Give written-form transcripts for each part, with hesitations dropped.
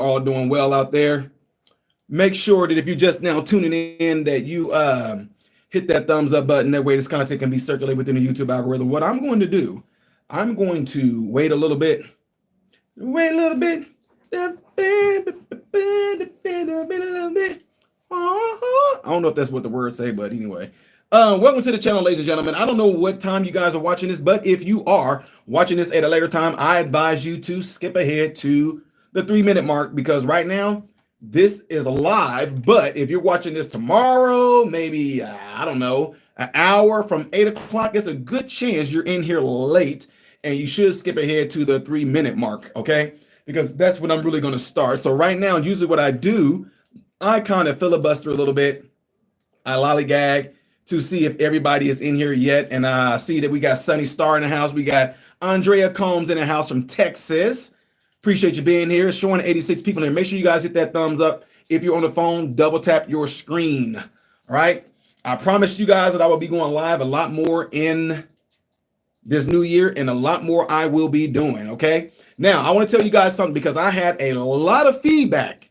all doing well out there. Make sure that if you're just now tuning in that you hit that thumbs up button. That way this content can be circulated within the YouTube algorithm. What I'm going to do, I'm going to wait a little bit. Wait a little bit. I don't know if that's what the words say, but anyway. Welcome to the channel, ladies and gentlemen. I don't know what time you guys are watching this, but if you are watching this at a later time, I advise you to skip ahead to the 3-minute mark, because right now this is live. But if you're watching this tomorrow, maybe I don't know, an hour from 8 o'clock, it's a good chance you're in here late, and you should skip ahead to the 3-minute mark, okay? Because that's when I'm really going to start. So right now, usually what I do, I kind of filibuster a little bit. I lollygag to see if everybody is in here yet. And I see that we got Sunny Star in the house. We got Andrea Combs in the house from Texas. Appreciate you being here. It's showing 86 people here. Make sure you guys hit that thumbs up. If you're on the phone, double tap your screen. All right. I promised you guys that I will be going live a lot more in this new year, and a lot more I will be doing. Okay. Now, I want to tell you guys something, because I had a lot of feedback,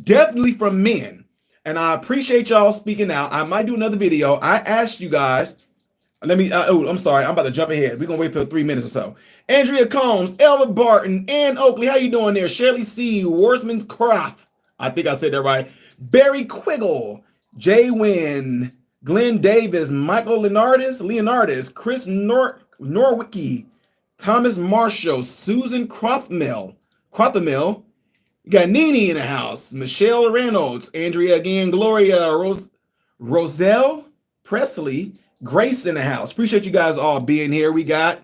definitely from men. And I appreciate y'all speaking out. I might do another video. I asked you guys, I'm sorry. I'm about to jump ahead. We're going to wait for 3 minutes or so. Andrea Combs, Elva Barton, Ann Oakley. How you doing there? Shirley C. Worsman Croft. I think I said that right. Barry Quiggle, Jay Wynn, Glenn Davis, Michael Leonardis, Chris Norwicki, Thomas Marshall, Susan Crothamel. You got Nene in the house, Michelle Reynolds, Andrea again, Gloria, Roselle Presley, Grace in the house. Appreciate you guys all being here. We got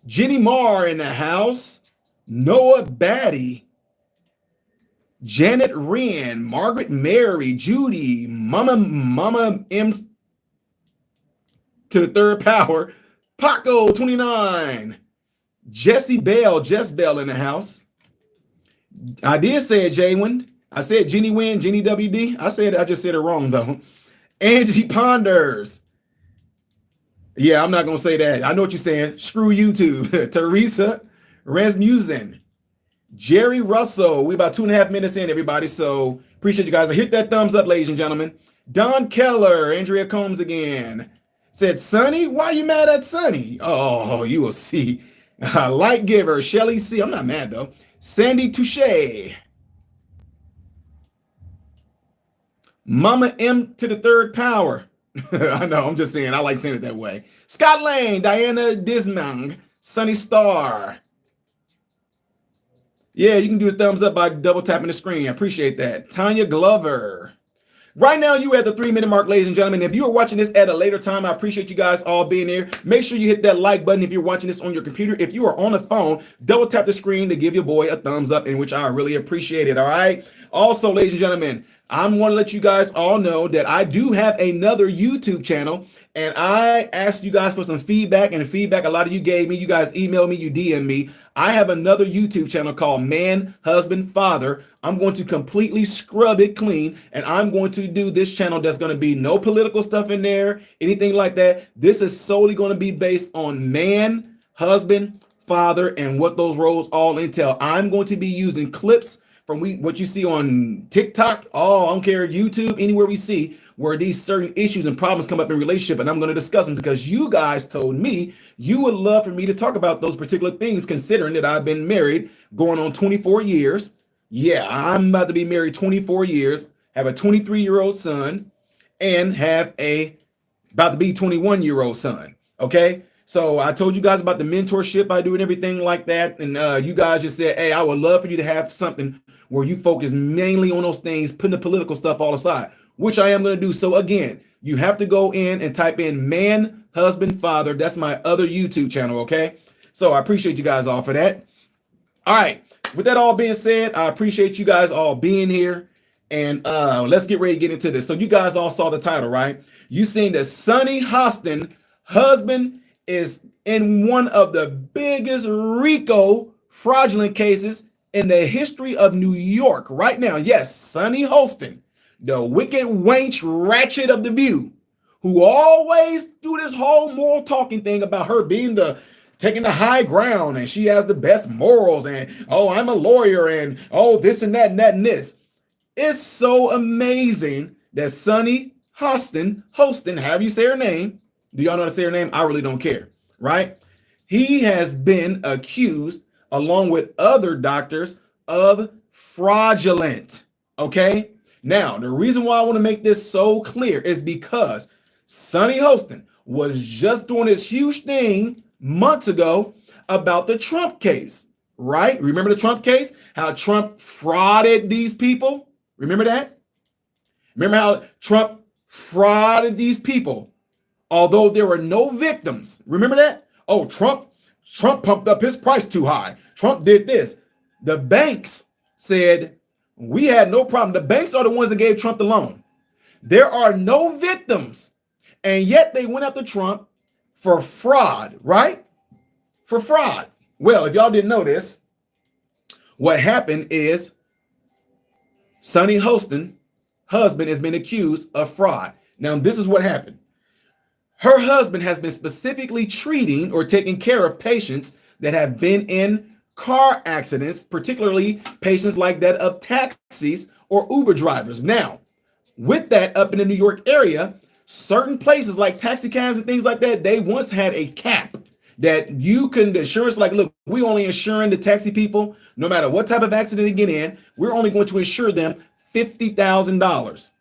Jenny Marr in the house, Noah Batty, Janet Wren, Margaret Mary, Judy, Mama M to the third power, Paco 29, Jess Bell in the house. I did say it, Jaywin. I said Jenny Wynn, Jenny WD. I just said it wrong though. Angie Ponders. Yeah, I'm not gonna say that. I know what you're saying. Screw YouTube. Teresa Rasmussen. Jerry Russell. We about 2.5 minutes in, everybody. So appreciate you guys. Hit that thumbs up, ladies and gentlemen. Don Keller, Andrea Combs again. Said, Sonny, why you mad at Sonny? Oh, you will see. Light Giver, Shelly C. I'm not mad though. Sandy Touche. Mama M to the third power. I know, I'm just saying, I like saying it that way. Scott Lane, Diana Dismang, Sunny Star. Yeah, you can do a thumbs up by double tapping the screen. I appreciate that. Tanya Glover. Right now, you're at the 3-minute mark, ladies and gentlemen. If you are watching this at a later time, I appreciate you guys all being here. Make sure you hit that like button if you're watching this on your computer. If you are on the phone, double tap the screen to give your boy a thumbs up, in which I really appreciate it, all right? Also, ladies and gentlemen, I'm going to let you guys all know that I do have another YouTube channel, and I asked you guys for some feedback, and the feedback a lot of you gave me. You guys emailed me, you DM me. I have another YouTube channel called Man, Husband, Father. I'm going to completely scrub it clean, and I'm going to do this channel that's going to be no political stuff in there, anything like that. This is solely going to be based on man, husband, father, and what those roles all entail. I'm going to be using clips from what you see on TikTok, I don't care, YouTube, anywhere we see where these certain issues and problems come up in relationship, and I'm going to discuss them because you guys told me you would love for me to talk about those particular things, considering that I've been married going on 24 years. Yeah, I'm about to be married 24 years, have a 23-year-old son, and have a about to be 21-year-old son. Okay, so I told you guys about the mentorship I do and everything like that, and you guys just said, hey, I would love for you to have something where you focus mainly on those things, putting the political stuff all aside, which I am going to do. So again, you have to go in and type in Man, Husband, Father. That's my other YouTube channel, okay? So I appreciate you guys all for that. All right, with that all being said, I appreciate you guys all being here, and let's get ready to get into this. So you guys all saw the title, right? You seen that Sonny Hostin, husband, is in one of the biggest RICO fraudulent cases in the history of New York right now. Yes, Sonny Hostin, the wicked wench ratchet of the View, who always do this whole moral talking thing about her being the taking the high ground and she has the best morals and, oh, I'm a lawyer and, oh, this and that and that and this. It's so amazing that Sunny Hostin, however you say her name, do y'all know how to say her name? I really don't care, right? He has been accused, along with other doctors, of fraudulent, okay? Now, the reason why I want to make this so clear is because Sunny Hostin was just doing this huge thing months ago about the Trump case, right? Remember the Trump case? How Trump frauded these people? Remember that? Remember how Trump frauded these people, although there were no victims? Remember that? Oh, Trump pumped up his price too high. Trump did this. The banks said, we had no problem. The banks are the ones that gave Trump the loan. There are no victims. And yet they went after Trump for fraud, right? For fraud. Well, if y'all didn't know this, what happened is Sunny Hostin husband has been accused of fraud. Now, this is what happened. Her husband has been specifically treating or taking care of patients that have been in car accidents, particularly patients like that of taxis or Uber drivers. Now, with that, up in the New York area, certain places like taxi cabs and things like that, they once had a cap that you can, the insurance, like, look, we only insuring the taxi people, no matter what type of accident they get in, we're only going to insure them $50,000,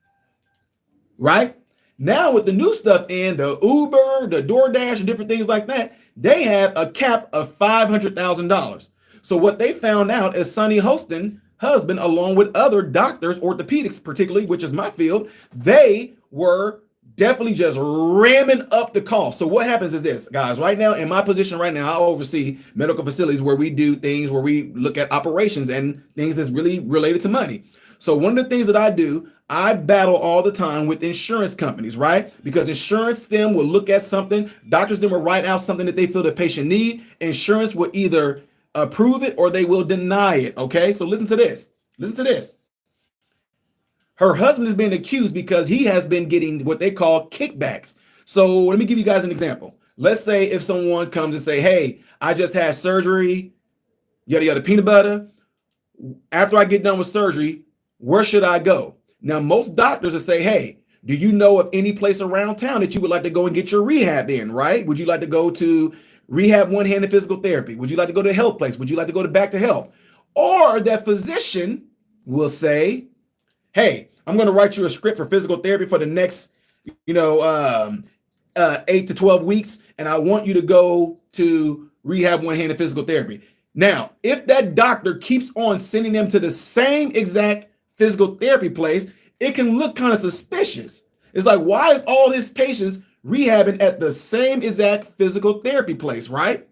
right? Now with the new stuff in, the Uber, the DoorDash, and different things like that, they have a cap of $500,000. So what they found out is Sunny Hostin husband, along with other doctors, orthopedics particularly, which is my field, they were definitely just ramming up the cost. So what happens is this, guys, right now, in my position right now, I oversee medical facilities where we do things, where we look at operations and things that's really related to money. So one of the things that I do, I battle all the time with insurance companies, right? Because insurance them will look at something, doctors then will write out something that they feel the patient need. Insurance will either approve it or they will deny it, okay? So listen to this. Listen to this. Her husband is being accused because he has been getting what they call kickbacks. So let me give you guys an example. Let's say if someone comes and say, hey, I just had surgery, yada, yada, peanut butter. After I get done with surgery, where should I go? Now, most doctors will say, hey, do you know of any place around town that you would like to go and get your rehab in, right? Would you like to go to rehab one-handed physical therapy? Would you like to go to a health place? Would you like to go to Back to Health? Or that physician will say, hey, I'm going to write you a script for physical therapy for the next, 8 to 12 weeks. And I want you to go to rehab one-handed physical therapy. Now, if that doctor keeps on sending them to the same exact physical therapy place, it can look kind of suspicious. It's like, why is all his patients rehabbing at the same exact physical therapy place, right?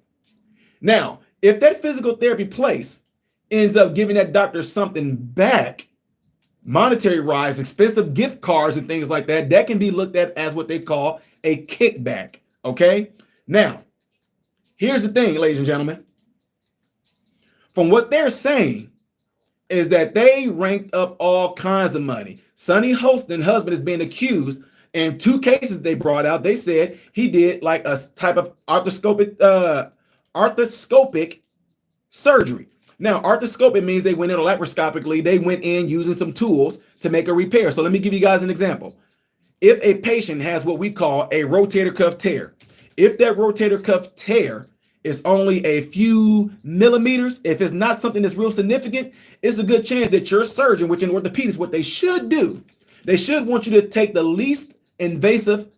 Now, if that physical therapy place ends up giving that doctor something back, monetary wise, expensive gift cards and things like that, that can be looked at as what they call a kickback, okay? Now, here's the thing, ladies and gentlemen. From what they're saying is that they ranked up all kinds of money. Sunny Hostin husband is being accused in 2 cases they brought out. They said he did like a type of arthroscopic surgery. Now, arthroscopic means they went in laparoscopically. They went in using some tools to make a repair. So let me give you guys an example. If a patient has what we call a rotator cuff tear, if that rotator cuff tear is only a few millimeters, if it's not something that's real significant, it's a good chance that your surgeon, which in orthopedics, what they should do, they should want you to take the least invasive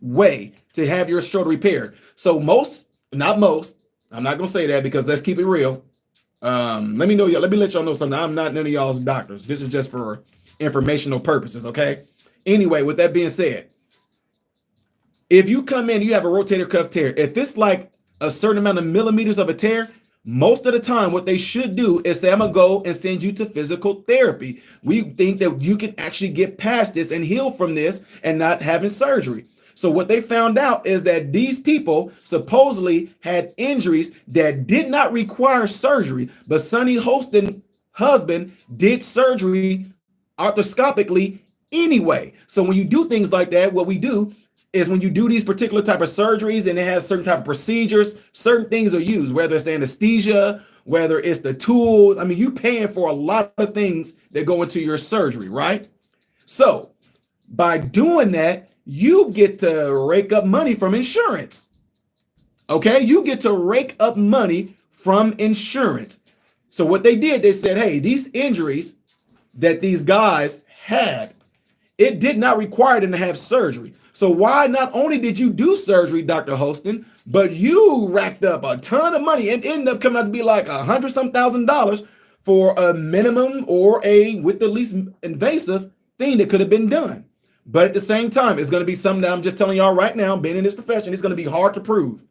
way to have your shoulder repaired. So not most, I'm not going to say that because let's keep it real. Let me let y'all know something. I'm not none of y'all's doctors. This is just for informational purposes, okay? Anyway, with that being said, if you come in, you have a rotator cuff tear. If it's like a certain amount of millimeters of a tear, most of the time what they should do is say, I'm gonna go and send you to physical therapy. We think that you can actually get past this and heal from this and not having surgery. So what they found out is that these people supposedly had injuries that did not require surgery, but Sunny Hostin husband did surgery arthroscopically anyway. So when you do things like that, what we do, is when you do these particular type of surgeries and it has certain type of procedures, certain things are used, whether it's the anesthesia, whether it's the tools. I mean, you paying for a lot of things that go into your surgery, right? So by doing that, you get to rake up money from insurance. Okay, you get to rake up money from insurance. So what they did, they said, hey, these injuries that these guys had, it did not require them to have surgery. So why not only did you do surgery, Dr. Hostin, but you racked up a ton of money and ended up coming out to be like $100,000 for a minimum or a with the least invasive thing that could have been done. But at the same time, it's going to be something that I'm just telling y'all right now, being in this profession, it's going to be hard to prove.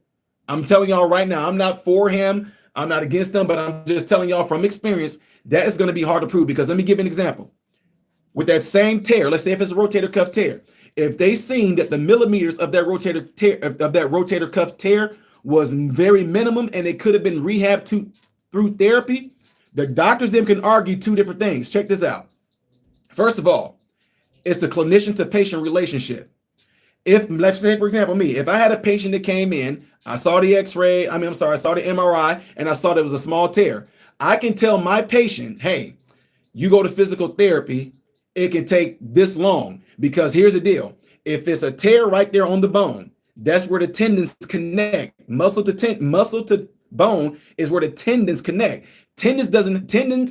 I'm telling y'all right now, I'm not for him. I'm not against him, but I'm just telling y'all from experience, that is going to be hard to prove because let me give you an example. With that same tear, let's say if it's a rotator cuff tear, if they seen that the millimeters of that rotator cuff tear was very minimum and it could have been rehabbed through therapy, the doctors then can argue two different things. Check this out. First of all, it's a clinician to patient relationship. If, let's say, for example, me, if I had a patient that came in, I saw the x-ray, I saw the MRI, and I saw there was a small tear. I can tell my patient, hey, you go to physical therapy, it can take this long because here's the deal. If it's a tear right there on the bone, that's where the tendons connect. Muscle to bone is where the tendons connect. Tendons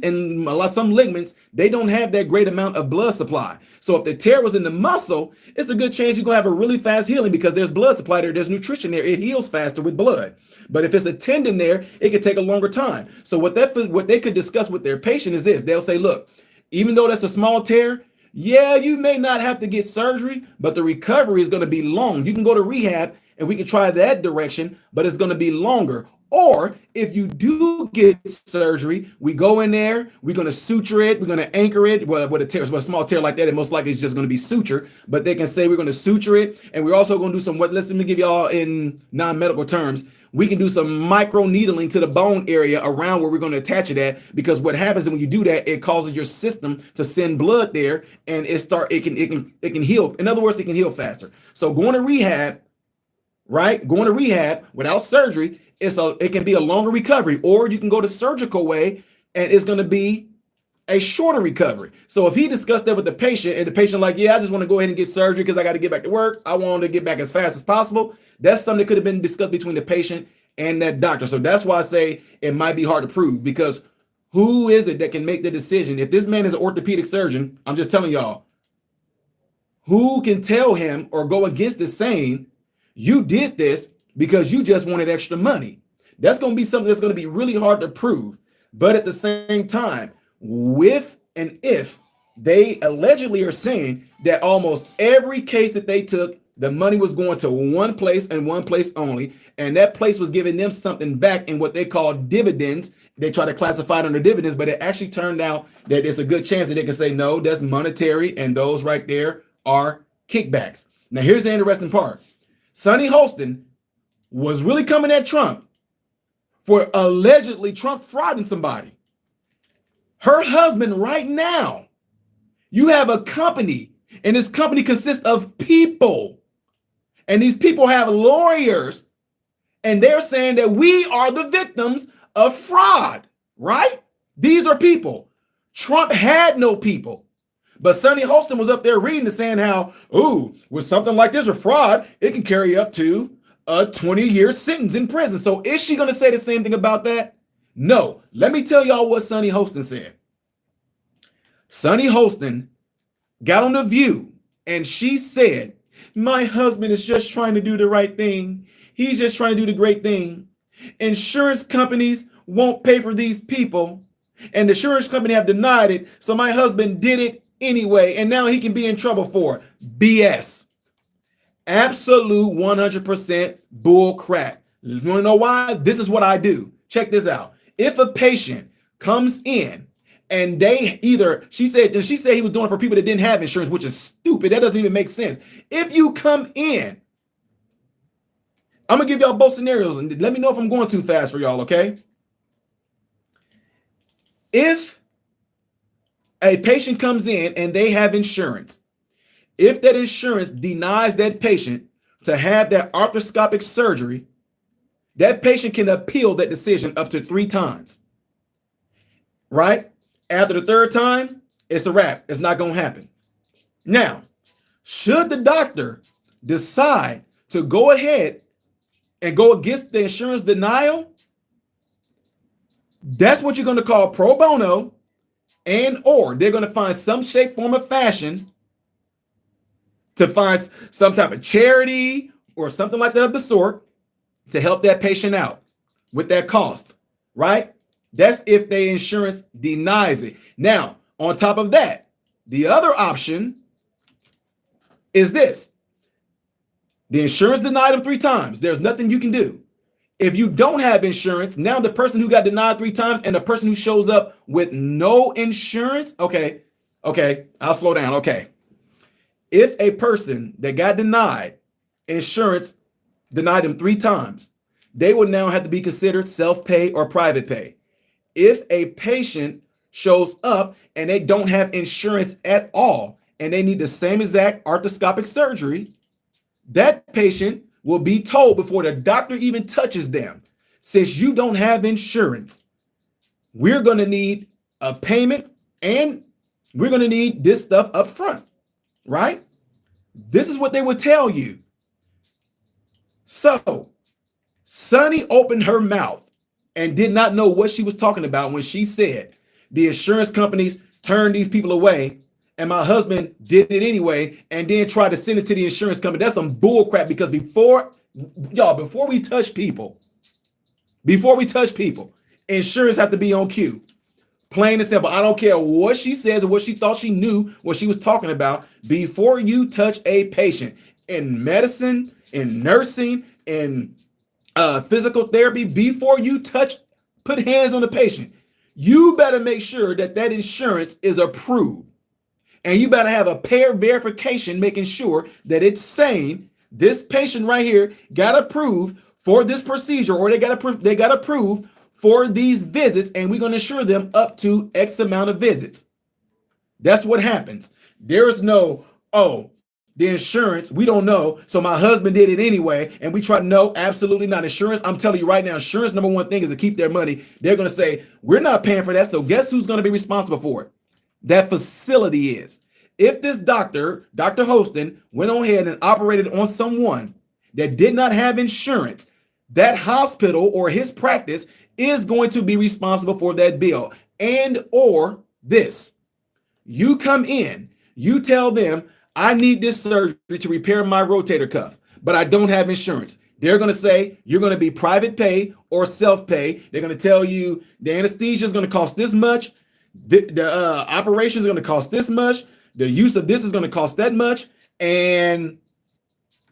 and some ligaments, they don't have that great amount of blood supply. So if the tear was in the muscle, it's a good chance you're gonna have a really fast healing because there's blood supply there, there's nutrition there, it heals faster with blood. But if it's a tendon there, it could take a longer time. So what they could discuss with their patient is this. They'll say, look, even though that's a small tear, yeah, you may not have to get surgery, but the recovery is going to be long. You can go to rehab and we can try that direction, but it's going to be longer. Or if you do get surgery, we go in there, we're going to suture it, we're going to anchor it. Well, with a small tear like that, it most likely is just going to be suture, but they can say we're going to suture it. And we're also going to do some, let me give y'all in non-medical terms, we can do some micro needling to the bone area around where we're going to attach it at, because what happens is when you do that, it causes your system to send blood there and it can heal. In other words, it can heal faster. So going to rehab, right? Going to rehab without surgery, it can be a longer recovery, or you can go the surgical way and it's going to be a shorter recovery. So if he discussed that with the patient and the patient like, yeah, I just want to go ahead and get surgery because I got to get back to work, I want to get back as fast as possible, that's something that could have been discussed between the patient and that doctor. So that's why I say it might be hard to prove, because who is it that can make the decision? If this man is an orthopedic surgeon, I'm just telling y'all, who can tell him or go against it saying you did this because you just wanted extra money? That's going to be something that's going to be really hard to prove. But at the same time, if they allegedly are saying that almost every case that they took, the money was going to one place and one place only, and that place was giving them something back in what they call dividends. They try to classify it under dividends, but it actually turned out that it's a good chance that they can say, no, that's monetary, and those right there are kickbacks. Now, here's the interesting part. Sunny Hostin was really coming at Trump for allegedly Trump frauding somebody. Her husband right now, you have a company, and this company consists of people. And these people have lawyers, and they're saying that we are the victims of fraud, right? These are people. Trump had no people. But Sunny Hostin was up there reading and saying how, ooh, with something like this with fraud, it can carry up to a 20-year sentence in prison. So is she going to say the same thing about that? No. Let me tell y'all what Sunny Hostin said. Sunny Hostin got on The View, and she said, my husband is just trying to do the right thing. He's just trying to do the great thing. Insurance companies won't pay for these people, and the insurance company have denied it, so my husband did it anyway, and now he can be in trouble for it. BS. Absolute 100% bull crap. You want to know why? This is what I do. Check this out. If a patient comes in and she said he was doing it for people that didn't have insurance, which is stupid. That doesn't even make sense. If you come in, I'm going to give y'all both scenarios and let me know if I'm going too fast for y'all, okay? If a patient comes in and they have insurance, if that insurance denies that patient, to have that arthroscopic surgery, that patient can appeal that decision up to 3 times, right? After the 3rd time, it's a wrap. It's not going to happen. Now, should the doctor decide to go ahead and go against the insurance denial, that's what you're going to call pro bono, and or they're going to find some shape, form, or fashion to find some type of charity or something like that of the sort to help that patient out with that cost, right? That's if the insurance denies it. Now, on top of that, the other option is this. The insurance denied them 3 times. There's nothing you can do. If you don't have insurance, now the person who got denied 3 times and the person who shows up with no insurance, okay, I'll slow down, okay. If a person that got denied insurance denied them 3 times, they would now have to be considered self-pay or private pay. If a patient shows up and they don't have insurance at all and they need the same exact arthroscopic surgery, that patient will be told before the doctor even touches them, since you don't have insurance, we're going to need a payment and we're going to need this stuff up front, right? This is what they would tell you. So Sunny opened her mouth and did not know what she was talking about when she said the insurance companies turned these people away and my husband did it anyway and then tried to send it to the insurance company. That's some bull crap, because before we touch people, insurance have to be on cue. Plain and simple. I don't care what she says or what she thought she knew what she was talking about. Before you touch a patient in medicine, in nursing, in physical therapy, before you put hands on the patient, you better make sure that that insurance is approved. And you better have a payer verification making sure that it's saying this patient right here got approved for this procedure, or they got approved for these visits, and we're going to insure them up to X amount of visits. That's what happens. There is no, the insurance, we don't know, so my husband did it anyway, and we try to know. Absolutely not. Insurance, I'm telling you right now, insurance number one thing is to keep their money. They're going to say, we're not paying for that, so guess who's going to be responsible for it? That facility is. If this Dr. Hostin went on ahead and operated on someone that did not have insurance, that hospital or his practice is going to be responsible for that bill. And or this, you come in, you tell them, I need this surgery to repair my rotator cuff, but I don't have insurance. They're going to say you're going to be private pay or self-pay. They're going to tell you the anesthesia is going to cost this much. The operation is going to cost this much. The use of this is going to cost that much. And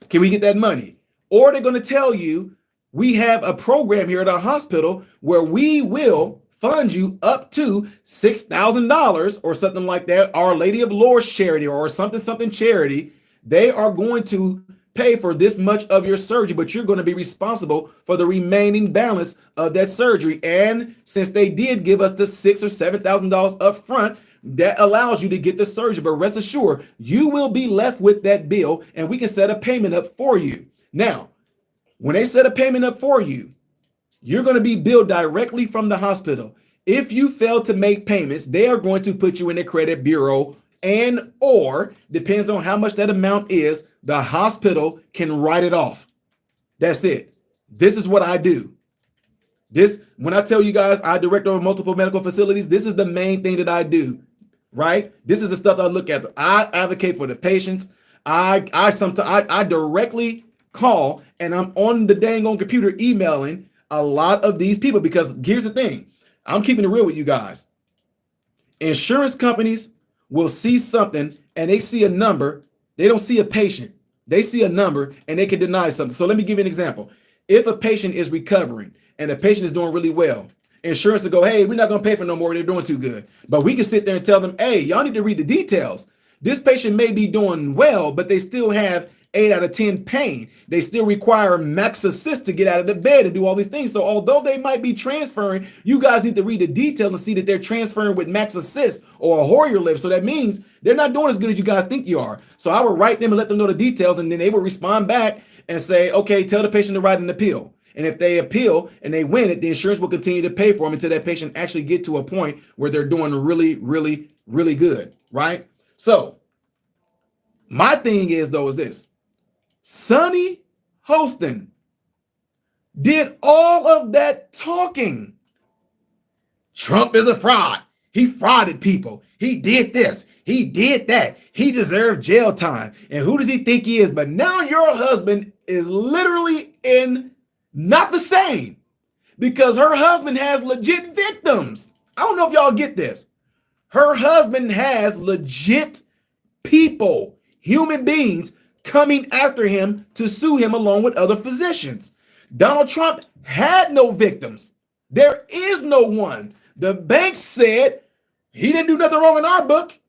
can we get that money? Or they're going to tell you, we have a program here at our hospital where we will fund you up to $6,000 or something like that. Our Lady of Lourdes charity or something charity. They are going to pay for this much of your surgery, but you're going to be responsible for the remaining balance of that surgery. And since they did give us the $6,000 or $7,000 up front, that allows you to get the surgery. But rest assured, you will be left with that bill, and we can set a payment up for you. Now, when they set a payment up for you, you're going to be billed directly from the hospital. If you fail to make payments, they are going to put you in a credit bureau, and or depends on how much that amount is, the hospital can write it off. That's it. This is what I do. When I tell you guys I direct over multiple medical facilities, this is the main thing that I do, right? This is the stuff I look at. I advocate for the patients. I directly call, and I'm on the dang on computer emailing a lot of these people, because here's the thing. I'm keeping it real with you guys. Insurance companies will see something and they see a number. They don't see a patient. They see a number and they can deny something. So let me give you an example. If a patient is recovering and the patient is doing really well, insurance will go, hey, we're not going to pay for no more. They're doing too good. But we can sit there and tell them, hey, y'all need to read the details. This patient may be doing well, but they still have 8 out of 10 pain. They still require max assist to get out of the bed and do all these things. So although they might be transferring, you guys need to read the details and see that they're transferring with max assist or a Hoyer lift. So that means they're not doing as good as you guys think you are. So I will write them and let them know the details, and then they will respond back and say, okay, tell the patient to write an appeal. And if they appeal and they win it, the insurance will continue to pay for them until that patient actually get to a point where they're doing really, really, really good, right? So my thing is, though, is this. Sonny Hostin did all of that talking. Trump is a fraud. He frauded people. He did this. He did that. He deserved jail time. And who does he think he is? But now your husband is literally in not the same, because her husband has legit victims. I don't know if y'all get this. Her husband has legit people, human beings, coming after him to sue him along with other physicians. Donald Trump had no victims. There is no one. The bank said he didn't do nothing wrong in our book.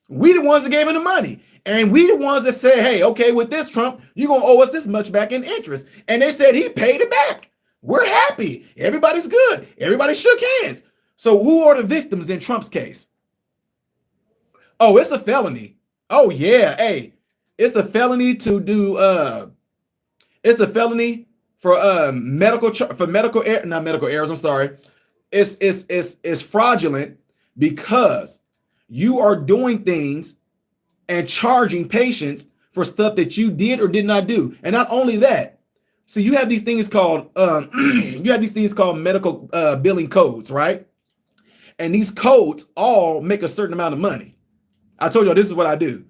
We the ones that gave him the money. And we the ones that said, hey, okay, with this, Trump, you're going to owe us this much back in interest. And they said he paid it back. We're happy. Everybody's good. Everybody shook hands. So who are the victims in Trump's case? Oh, it's a felony. Oh, yeah. Hey, it's a felony to do, it's a felony for medical errors. Not medical errors, I'm sorry. It's fraudulent because you are doing things and charging patients for stuff that you did or did not do. And not only that, so you have these things called medical billing codes, right? And these codes all make a certain amount of money. I told you this is what I do.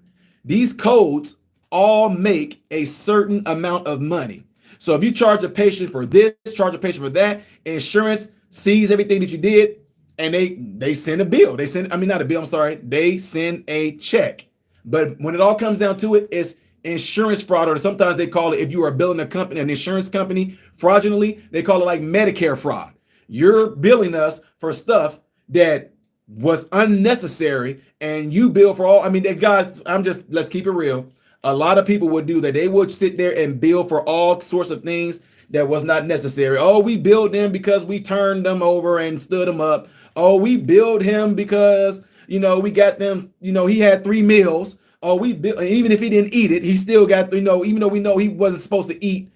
These codes all make a certain amount of money. So if you charge a patient for this, charge a patient for that, insurance sees everything that you did, and they send a bill. They send a check. But when it all comes down to it, it's insurance fraud, or sometimes they call it, if you are billing an insurance company fraudulently, they call it like Medicare fraud. You're billing us for stuff that was unnecessary, and you bill for all. I mean, guys, let's keep it real. A lot of people would do that. They would sit there and bill for all sorts of things that was not necessary. Oh, we billed them because we turned them over and stood them up. Oh, we billed him because, we got them, he had 3 meals. Oh, even if he didn't eat it, he still got, even though we know he wasn't supposed to eat,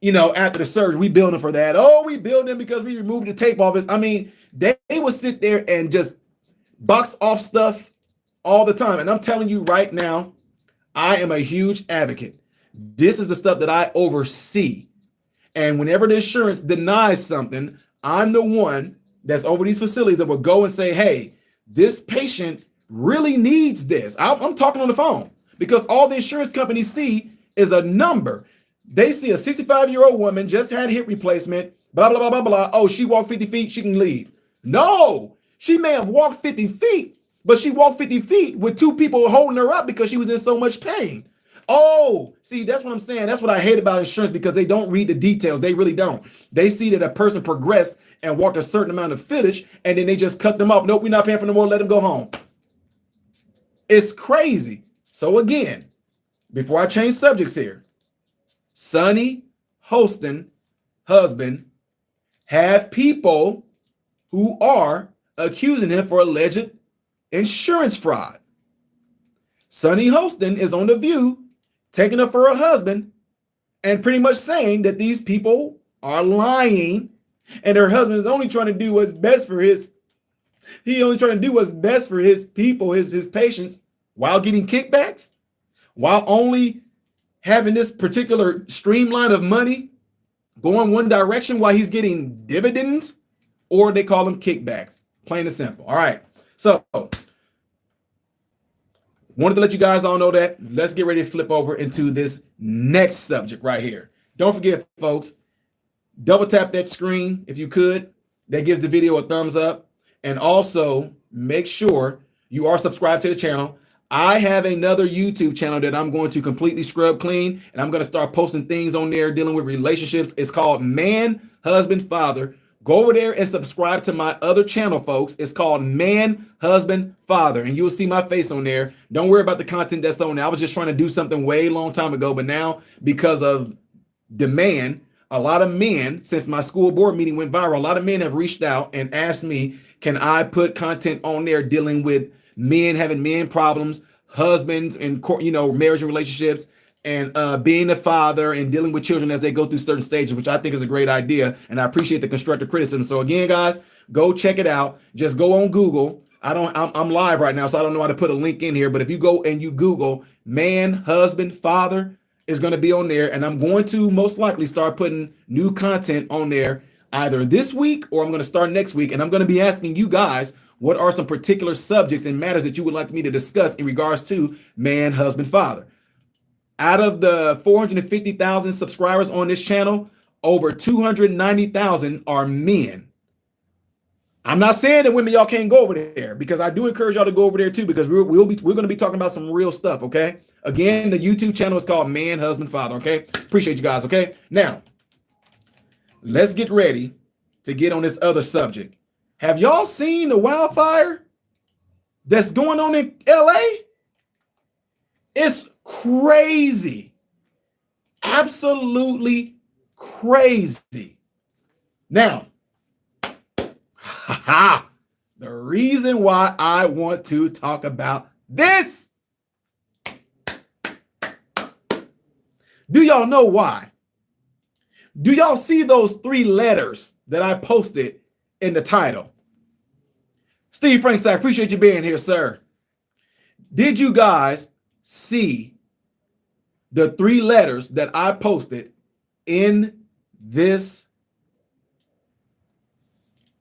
after the surgery, we billed him for that. Oh, we billed him because we removed the tape off his. I mean, they would sit there and just box off stuff all the time. And I'm telling you right now, I am a huge advocate. This is the stuff that I oversee. And whenever the insurance denies something, I'm the one that's over these facilities that will go and say, hey, this patient really needs this. I'm talking on the phone, because all the insurance companies see is a number. They see a 65-year-old woman just had hip replacement, blah, blah, blah, blah, blah. Oh, she walked 50 feet, she can leave. No, she may have walked 50 feet, but she walked 50 feet with 2 people holding her up because she was in so much pain. Oh, see, that's what I'm saying. That's what I hate about insurance, because they don't read the details. They really don't. They see that a person progressed and walked a certain amount of footage, and then they just cut them off. Nope, we're not paying for no more. Let them go home. It's crazy. So again, before I change subjects here, Sonny Hostin Husband have people who are accusing him for alleged insurance fraud. Sonny Hostin is on The View, taking up for her husband and pretty much saying that these people are lying, and her husband is only trying to do what's best for his people, his patients, while getting kickbacks, while only having this particular streamline of money going one direction while he's getting dividends, or they call them kickbacks, plain and simple. All right. So wanted to let you guys all know that. Let's get ready to flip over into this next subject right here. Don't forget, folks, double tap that screen if you could. That gives the video a thumbs up. And also make sure you are subscribed to the channel. I have another YouTube channel that I'm going to completely scrub clean, and I'm going to start posting things on there dealing with relationships. It's called Man, Husband, Father. Go over there and subscribe to my other channel, folks. It's called Man, Husband, Father, and you'll see my face on there. Don't worry about the content that's on there. I was just trying to do something way long time ago, but now because of demand, a lot of men, since my school board meeting went viral, a lot of men have reached out and asked me, can I put content on there dealing with men having men problems, husbands and marriage and relationships, and being a father and dealing with children as they go through certain stages, which I think is a great idea. And I appreciate the constructive criticism. So again, guys, go check it out. Just go on Google. I'm live right now, so I don't know how to put a link in here. But if you go and you Google man, husband, father, is going to be on there. And I'm going to most likely start putting new content on there either this week or I'm going to start next week. And I'm going to be asking you guys, what are some particular subjects and matters that you would like me to discuss in regards to man, husband, father? Out of the 450,000 subscribers on this channel, over 290,000 are men. I'm not saying that women, y'all can't go over there, because I do encourage y'all to go over there too, because we're going to be talking about some real stuff, okay? Again, the YouTube channel is called Man, Husband, Father, okay? Appreciate you guys, okay? Now, let's get ready to get on this other subject. Have y'all seen the wildfire that's going on in LA? It's crazy. Absolutely crazy. Now, the reason why I want to talk about this. Do y'all know why? Do y'all see those 3 letters that I posted in the title? Steve Franks, I appreciate you being here, sir. Did you guys see the 3 letters that I posted in this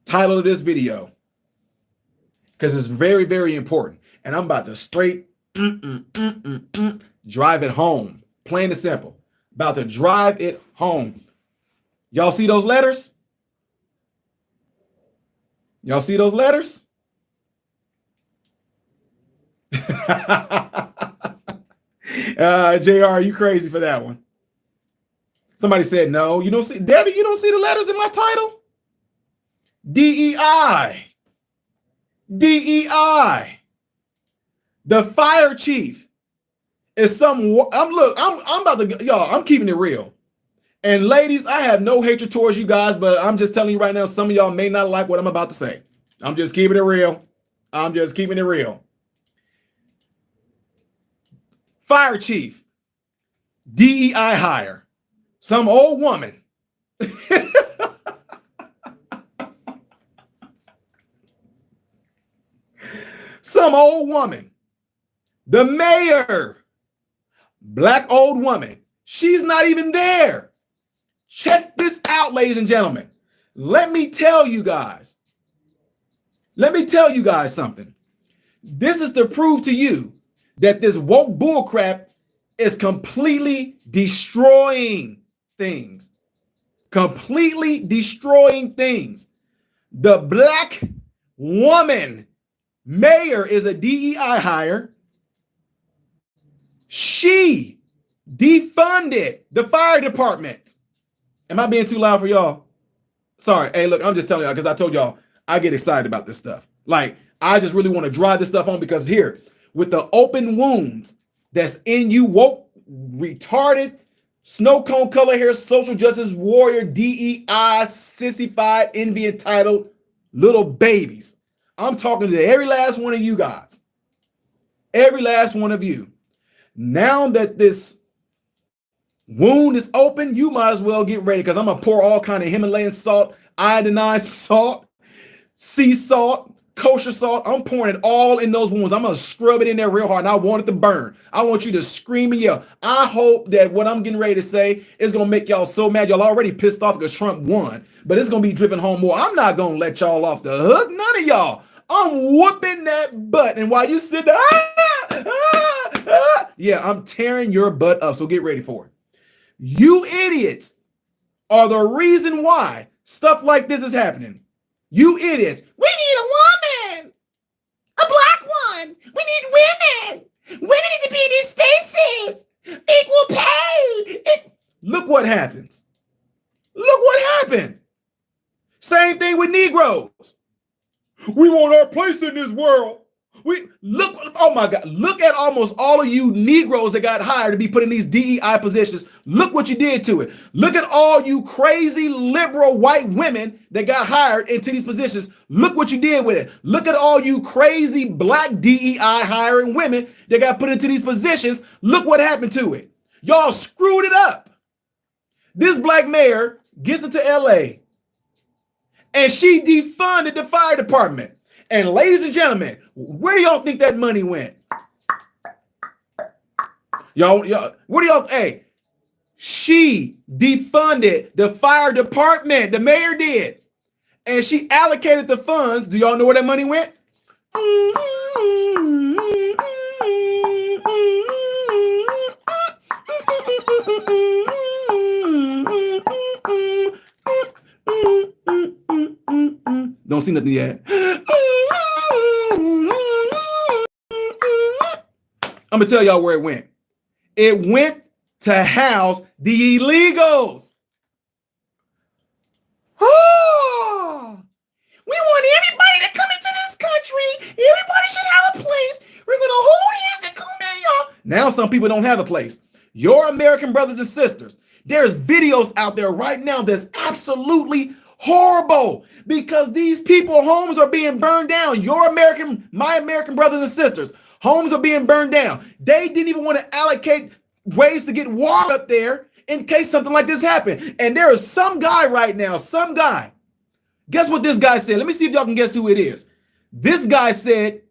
title of this video? Because it's very, very important. And I'm about to straight drive it home. Plain and simple. About to drive it home. Y'all see those letters? Y'all see those letters? JR, you crazy for that one. Somebody said no. You don't see, Debbie, you don't see the letters in my title? DEI. DEI. The fire chief is I'm about to, y'all, I'm keeping it real. And ladies, I have no hatred towards you guys, but I'm just telling you right now, some of y'all may not like what I'm about to say. I'm just keeping it real. I'm just keeping it real. Fire chief, DEI hire, some old woman. Some old woman. The mayor, black old woman. She's not even there. Check this out, ladies and gentlemen. Let me tell you guys something. This is to prove to you that this woke bullcrap is completely destroying things. Completely destroying things. The black woman mayor is a DEI hire. She defunded the fire department. Am I being too loud for y'all? Sorry. Hey, look, I'm just telling y'all because I told y'all I get excited about this stuff. Like, I just really want to drive this stuff home because here, with the open wounds that's in you woke, retarded, snow cone color hair, social justice warrior, DEI, sissified, envy entitled little babies. I'm talking to every last one of you guys. Every last one of you. Now that this wound is open, you might as well get ready because I'm going to pour all kind of Himalayan salt, iodinized salt, sea salt, kosher salt. I'm pouring it all in those wounds. I'm going to scrub it in there real hard, and I want it to burn. I want you to scream and yell. I hope that what I'm getting ready to say is going to make y'all so mad. Y'all already pissed off because Trump won, but it's going to be driven home more. I'm not going to let y'all off the hook. None of y'all. I'm whooping that butt. And while you sit there, yeah, I'm tearing your butt up. So get ready for it. You idiots are the reason why stuff like this is happening. You idiots. We need a woman, a black one. We need women. Women need to be in these spaces. Equal pay. Look what happens. Look what happens. Same thing with Negroes. We want our place in this world. We look, oh my God, look at almost all of you Negroes that got hired to be put in these DEI positions. Look what you did to it. Look at all you crazy liberal white women that got hired into these positions. Look what you did with it. Look at all you crazy black DEI hiring women that got put into these positions. Look what happened to it. Y'all screwed it up. This black mayor gets into LA and she defunded the fire department. And ladies and gentlemen, where do y'all think that money went? Y'all, what do y'all, hey, she defunded the fire department. The mayor did. And she allocated the funds. Do y'all know where that money went? Don't see nothing yet. I'm gonna tell y'all where it went. It went to house the illegals. Oh, we want everybody to come into this country. Everybody should have a place. We're gonna hold hands and come in, y'all. Now some people don't have a place. Your American brothers and sisters, there's videos out there right now that's absolutely horrible because these people, homes are being burned down. My American brothers and sisters, homes are being burned down. They didn't even want to allocate ways to get water up there in case something like this happened. And there is some guy right now, some guy. Guess what this guy said? Let me see if y'all can guess who it is. This guy said,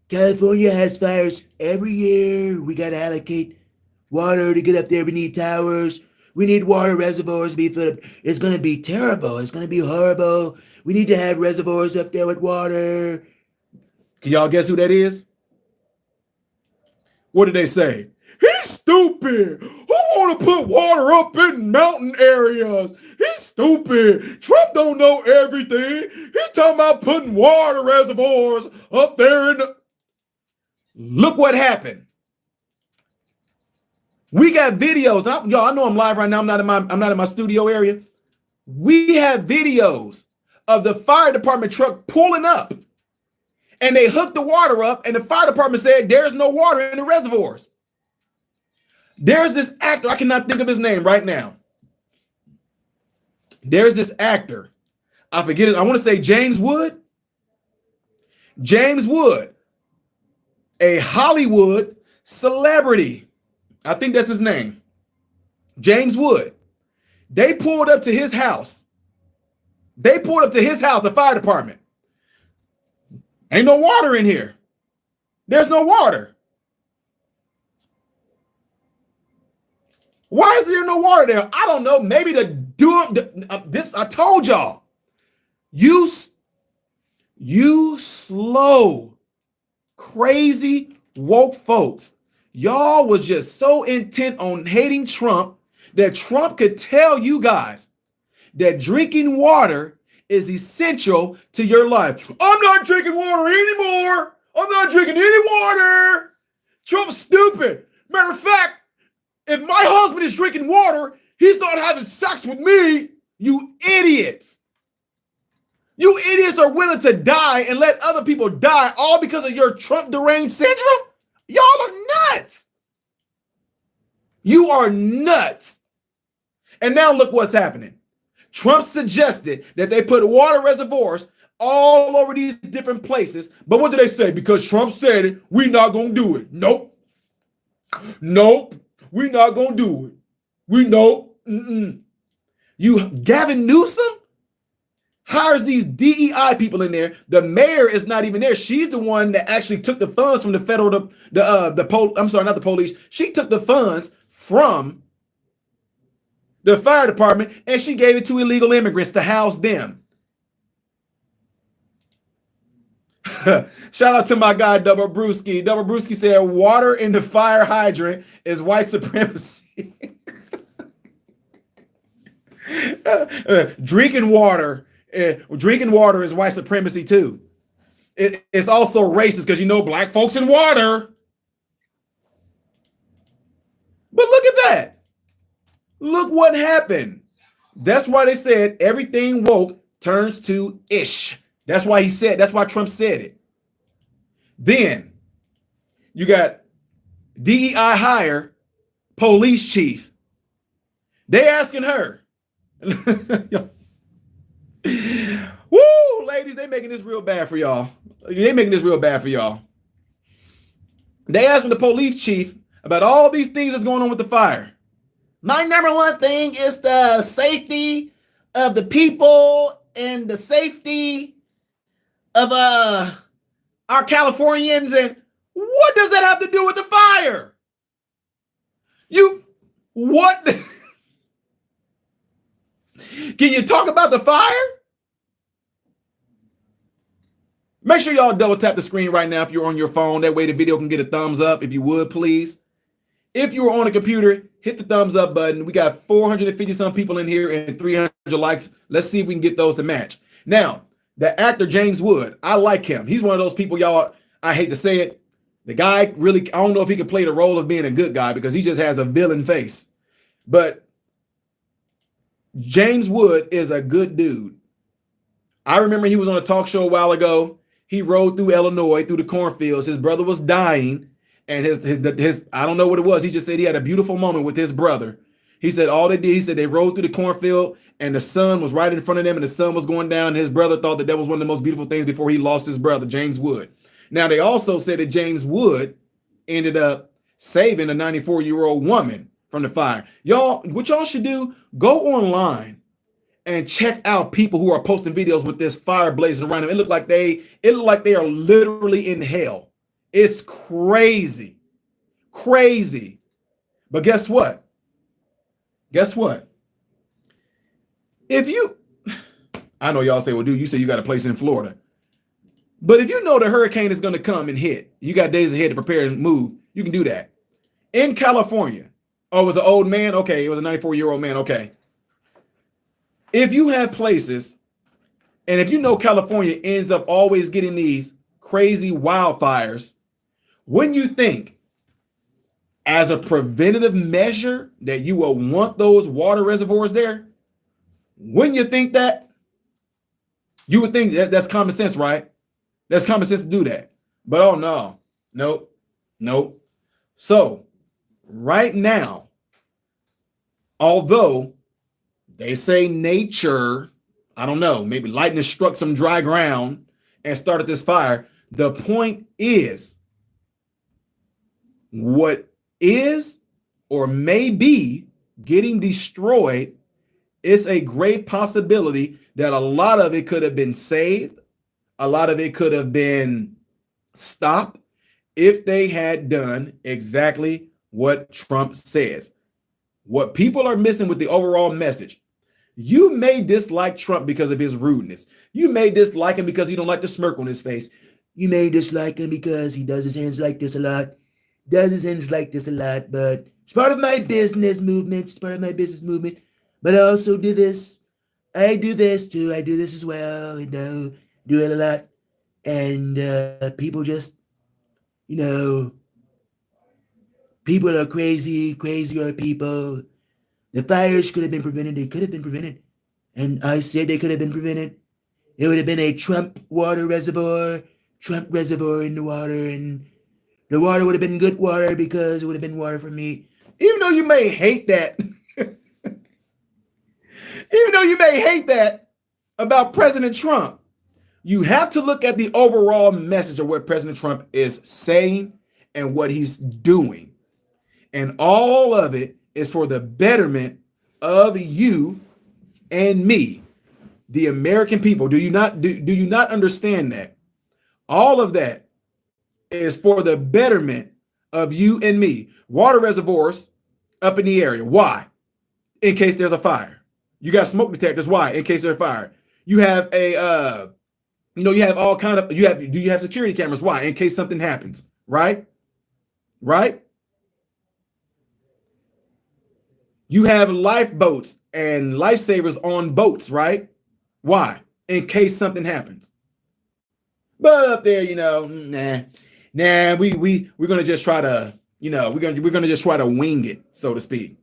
California has fires every year. We got to allocate water to get up there. We need towers. We need water reservoirs to be filled up. It's going to be terrible. It's going to be horrible. We need to have reservoirs up there with water. Can y'all guess who that is? What did they say? He's stupid. Who want to put water up in mountain areas? He's stupid. Trump don't know everything. He's talking about putting water reservoirs up there in the... Look what happened. We got videos. Y'all, I know I'm live right now. I'm not in my studio area. We have videos of the fire department truck pulling up. And they hooked the water up, and the fire department said there's no water in the reservoirs. There's this actor, I cannot think of his name right now. There's this actor. I forget it. I want to say James Wood. James Wood, a Hollywood celebrity. I think that's his name. James Wood. They pulled up to his house. The fire department. Ain't no water in here. There's no water. Why is there no water there? I don't know. Maybe this. I told y'all. You slow, crazy, woke folks. Y'all was just so intent on hating Trump that Trump could tell you guys that drinking water is essential to your life. I'm not drinking water anymore. I'm not drinking any water. Trump's stupid. Matter of fact, if my husband is drinking water, he's not having sex with me. You idiots. You idiots are willing to die and let other people die all because of your Trump deranged syndrome? Y'all are nuts. You are nuts. And now look what's happening. Trump suggested that they put water reservoirs all over these different places. But what did they say? Because Trump said it, we're not going to do it. Nope. We're not going to do it. Gavin Newsom hires these DEI people in there. The mayor is not even there. She's the one that actually took the funds from the federal, not the police. She took the funds from the fire department, and she gave it to illegal immigrants to house them. Shout out to my guy, Double Brewski. Double Brewski said water in the fire hydrant is white supremacy. Drinking water is white supremacy too. It's also racist because black folks in water. But look at that. Look what happened. That's why they said everything woke turns to ish. That's why Trump said it. Then you got DEI hire police chief. They asking her. Woo, ladies, they making this real bad for y'all. They asking the police chief about all these things that's going on with the fire. My number one thing is the safety of the people and the safety of our Californians. And what does that have to do with the fire? What? Can you talk about the fire? Make sure y'all double tap the screen right now if you're on your phone. That way the video can get a thumbs up, if you would, please. If you're on a computer, hit the thumbs up button. We got 450 some people in here and 300 likes. Let's see if we can get those to match. Now, the actor James Wood, I like him. He's one of those people, y'all, I hate to say it. The guy really, I don't know if he can play the role of being a good guy because he just has a villain face. But James Wood is a good dude. I remember he was on a talk show a while ago. He rode through Illinois, through the cornfields. His brother was dying, and his I don't know what it was. He just said he had a beautiful moment with his brother. He said all they did, he said they rode through the cornfield, and the sun was right in front of them, and the sun was going down. And his brother thought that was one of the most beautiful things before he lost his brother, James Wood. Now, they also said that James Wood ended up saving a 94-year-old woman from the fire. Y'all, what y'all should do, go online and check out people who are posting videos with this fire blazing around them. It looked like they are literally in hell. It's crazy. Crazy. But guess what? Guess what? I know y'all say, well, dude, you say you got a place in Florida. But if you know the hurricane is going to come and hit, you got days ahead to prepare and move, you can do that. In California, it was an old man? Okay, it was a 94-year-old man. Okay. If you have places, and if you know California ends up always getting these crazy wildfires, wouldn't you think, as a preventative measure, that you will want those water reservoirs there? Wouldn't you think that? You would think that's common sense, right? That's common sense to do that. But oh no, nope. So right now, although they say nature, I don't know, maybe lightning struck some dry ground and started this fire. The point is, what is or may be getting destroyed is a great possibility that a lot of it could have been saved. A lot of it could have been stopped if they had done exactly what Trump says. What people are missing with the overall message, you may dislike Trump because of his rudeness. You may dislike him because you don't like the smirk on his face. You may dislike him because he does his hands like this a lot. But it's part of my business movement. But I also do this. I do this too. I do this as well. Do it a lot. And people just, people are crazier people. The fires could have been prevented. They could have been prevented. And I said they could have been prevented. It would have been a Trump reservoir in the water. And the water would have been good water because it would have been water for me. Even though you may hate that. About President Trump, you have to look at the overall message of what President Trump is saying and what he's doing. And all of it is for the betterment of you and me, the American people. Do you not understand that? All of that is for the betterment of you and me. Water reservoirs up in the area. Why? In case there's a fire. You got smoke detectors. Why? In case there's a fire. You have you have all kind of, do you have security cameras? Why? In case something happens, right? You have lifeboats and lifesavers on boats, right? Why? In case something happens. But up there, we're gonna just try to, we're gonna just try to wing it, so to speak.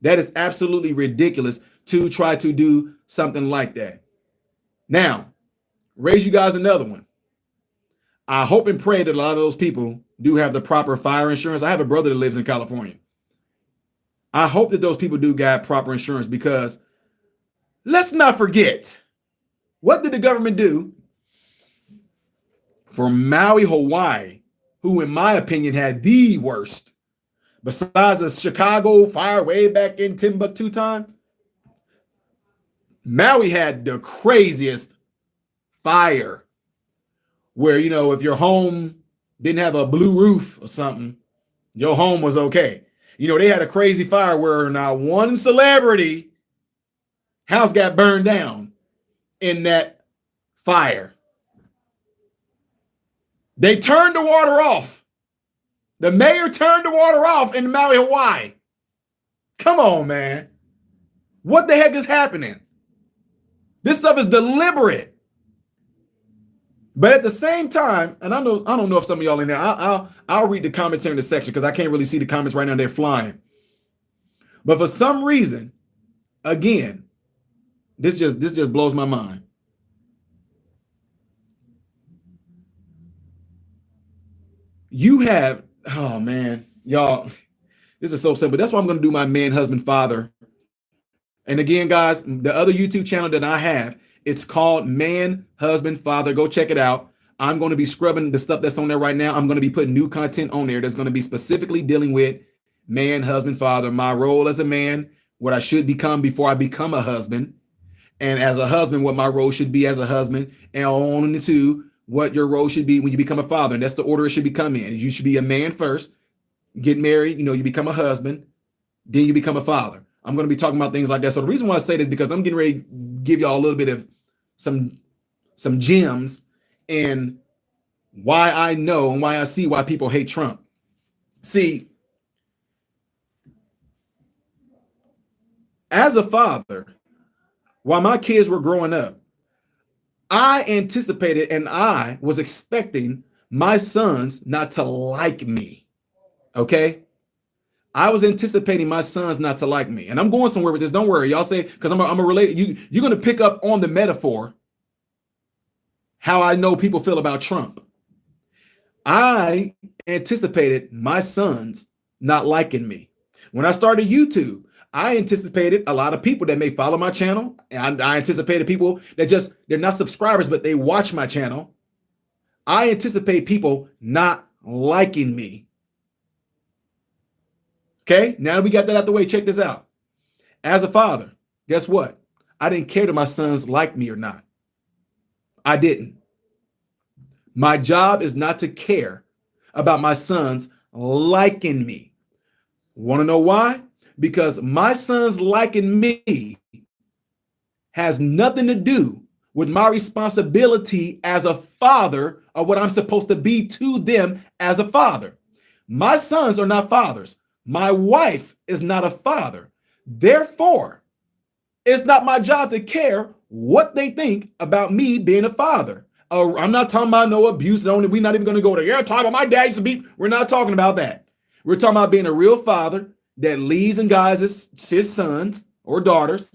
That is absolutely ridiculous to try to do something like that. Now, raise you guys another one. I hope and pray that a lot of those people do have the proper fire insurance. I have a brother that lives in California. I hope that those people do got proper insurance, because let's not forget, what did the government do for Maui, Hawaii, who in my opinion had the worst Besides the Chicago fire way back in Timbuktu time, Maui had the craziest fire where, you know, if your home didn't have a blue roof or something, your home was okay. You know, they had a crazy fire where not one celebrity house got burned down in that fire. They turned the water off. The mayor turned the water off in Maui, Hawaii. Come on, man. What the heck is happening? This stuff is deliberate. But at the same time, and I don't know if some of y'all in there, I'll read the comments here in the section because I can't really see the comments right now. They're flying. But for some reason, again, this just blows my mind. You have, oh man, y'all, this is so simple. That's why I'm going to do my man, husband, father. And again, guys, the other YouTube channel that I have, it's called Man, Husband, Father. Go check it out. I'm going to be scrubbing the stuff that's on there right now. I'm going to be putting new content on there that's going to be specifically dealing with man, husband, father, my role as a man, what I should become before I become a husband, and as a husband, what my role should be as a husband, and on into what your role should be when you become a father. And that's the order it should become in. You should be a man first, get married, you know, you become a husband, then you become a father. I'm going to be talking about things like that. So the reason why I say this is because I'm getting ready to give y'all a little bit of some gems and why I know and why I see why people hate Trump. See, as a father, while my kids were growing up, I anticipated and I was expecting my sons not to like me. Okay? I was anticipating my sons not to like me. And I'm going somewhere with this. Don't worry. Y'all say, because I'm a relate. You're going to pick up on the metaphor, how I know people feel about Trump. I anticipated my sons not liking me. When I started YouTube, I anticipated a lot of people that may follow my channel. And I anticipated people that they're not subscribers, but they watch my channel. I anticipate people not liking me. Okay, now we got that out the way. Check this out. As a father, guess what? I didn't care that my sons liked me or not. I didn't. My job is not to care about my sons liking me. Want to know why? Because my sons liking me has nothing to do with my responsibility as a father or what I'm supposed to be to them as a father. My sons are not fathers. My wife is not a father. Therefore, it's not my job to care what they think about me being a father. I'm not talking about no abuse. We're not even going to go there. You're talking about my dad used to be. We're not talking about that. We're talking about being a real father that leads and guides his sons or daughters.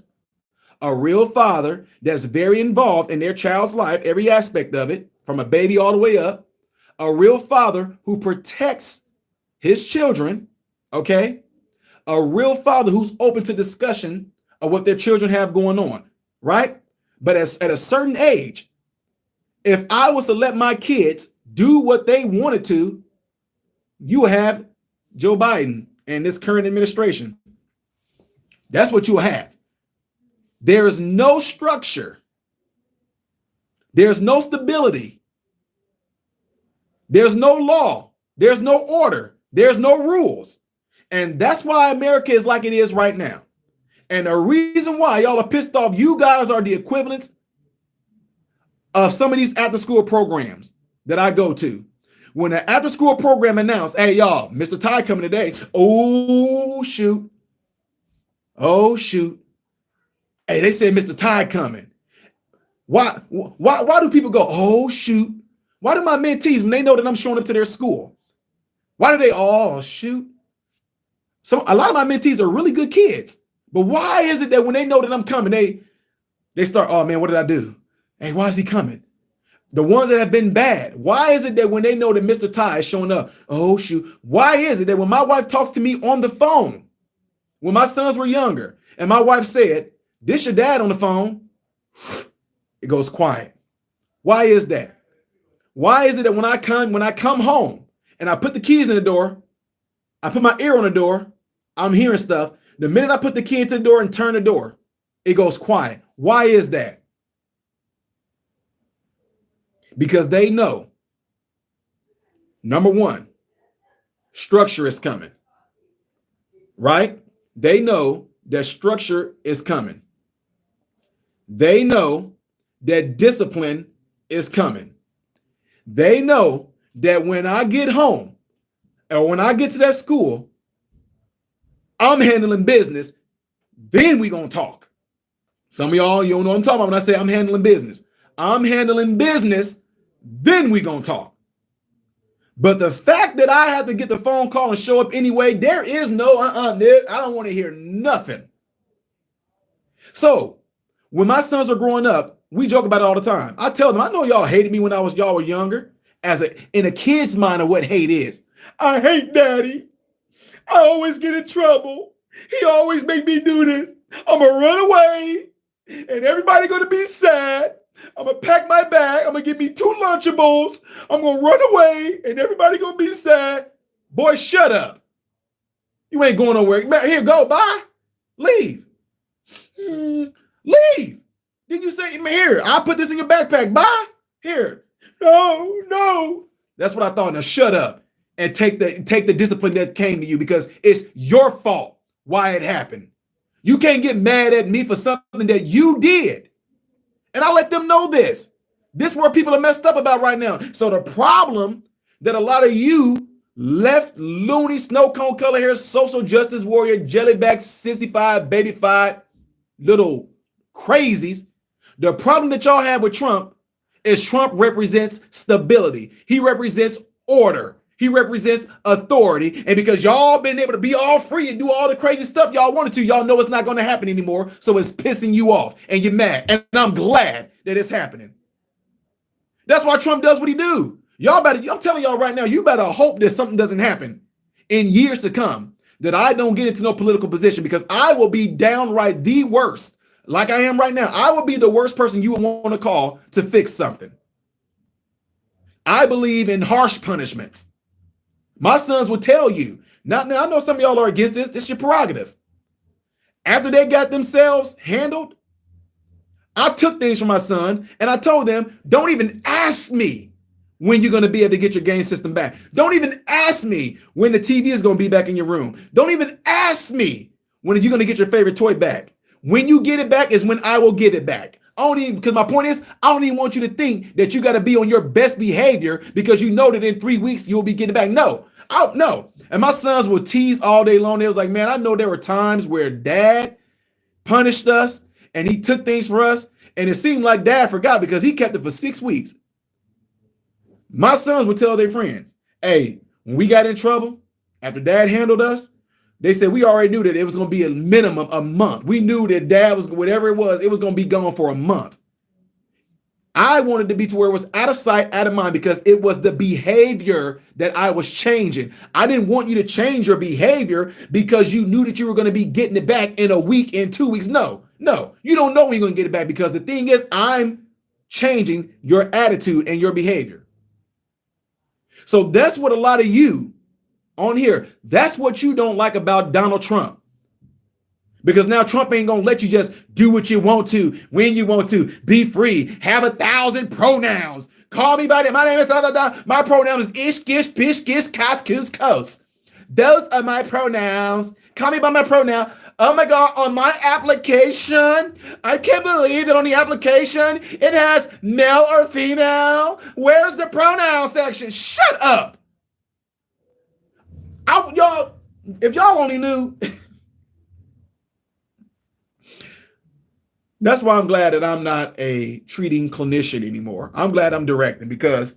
A real father that's very involved in their child's life, every aspect of it, from a baby all the way up. A real father who protects his children. Okay, a real father who's open to discussion of what their children have going on, right? But at a certain age, if I was to let my kids do what they wanted to, you have Joe Biden and this current administration. That's what you have. There is no structure. There's no stability. There's no law. There's no order. There's no rules. And that's why America is like it is right now. And the reason why y'all are pissed off, you guys are the equivalents of some of these after-school programs that I go to. When the after-school program announced, hey, y'all, Mr. Ty coming today. Oh, shoot. Oh, shoot. Hey, they said Mr. Ty coming. Why do people go, oh, shoot? Why do my mentees, when they know that I'm showing up to their school, why do they, oh, shoot? A lot of my mentees are really good kids, but why is it that when they know that I'm coming, they start, oh man, what did I do? Hey, why is he coming? The ones that have been bad, why is it that when they know that Mr. Ty is showing up, oh shoot, why is it that when my wife talks to me on the phone, when my sons were younger, and my wife said, this your dad on the phone, it goes quiet. Why is that? Why is it that when I come home and I put the keys in the door, I put my ear on the door. I'm hearing stuff. The minute I put the key into the door and turn the door, it goes quiet. Why is that? Because they know, number one, structure is coming, right? They know that structure is coming. They know that discipline is coming. They know that when I get home or when I get to that school, I'm handling business, then we gonna talk. Some of y'all, you don't know what I'm talking about when I say I'm handling business. I'm handling business, then we gonna talk. But the fact that I have to get the phone call and show up anyway, there is no I don't want to hear nothing. So when my sons are growing up, we joke about it all the time. I tell them, I know y'all hated me when y'all were younger, in a kid's mind of what hate is. I hate daddy. I always get in trouble. He always make me do this. I'm gonna run away, and everybody gonna be sad. I'm gonna pack my bag. I'm gonna give me 2 Lunchables. I'm gonna run away, and everybody gonna be sad. Boy, shut up. You ain't going nowhere. Here, go, bye. Leave. Leave. Did you say, here, I'll put this in your backpack. Bye. Here. No. That's what I thought. Now shut up and take the discipline that came to you, because it's your fault why it happened. You can't get mad at me for something that you did. And I let them know this. This is where people are messed up about right now. So the problem that a lot of you left loony, snow cone color hair, social justice warrior, jellyback, sissified, babyfied, little crazies, the problem that y'all have with Trump is Trump represents stability. He represents order. He represents authority. And because y'all been able to be all free and do all the crazy stuff y'all wanted to, y'all know it's not going to happen anymore. So it's pissing you off and you're mad. And I'm glad that it's happening. That's why Trump does what he do. I'm telling y'all right now, you better hope that something doesn't happen in years to come, that I don't get into no political position, because I will be downright the worst. Like I am right now, I will be the worst person you would want to call to fix something. I believe in harsh punishments. My sons will tell you. Now, I know some of y'all are against this. This is your prerogative. After they got themselves handled, I took things from my son and I told them, don't even ask me when you're going to be able to get your game system back. Don't even ask me when the TV is going to be back in your room. Don't even ask me when you're going to get your favorite toy back. When you get it back is when I will give it back. Because my point is, I don't even want you to think that you got to be on your best behavior because you know that in 3 weeks you'll be getting it back. No. And my sons will tease all day long. They was like, man, I know there were times where dad punished us and he took things for us. And it seemed like dad forgot because he kept it for 6 weeks. My sons would tell their friends, hey, when we got in trouble after dad handled us, they said we already knew that it was going to be a minimum a month. We knew that dad was, whatever it was going to be gone for a month. I wanted to be to where it was out of sight, out of mind, because it was the behavior that I was changing. I didn't want you to change your behavior because you knew that you were going to be getting it back in a week, in 2 weeks. No, you don't know when you're going to get it back, because the thing is, I'm changing your attitude and your behavior. So that's what a lot of you on here, that's what you don't like about Donald Trump. Because now Trump ain't gonna let you just do what you want to, when you want to, be free, have 1,000 pronouns. Call me by that. My name is my pronoun is ish, gish, pish, gish, kos, koos, kos. Those are my pronouns. Call me by my pronoun. Oh my God, on my application, I can't believe that on the application, it has male or female. Where's the pronoun section? Shut up. If y'all only knew. That's why I'm glad that I'm not a treating clinician anymore. I'm glad I'm directing, because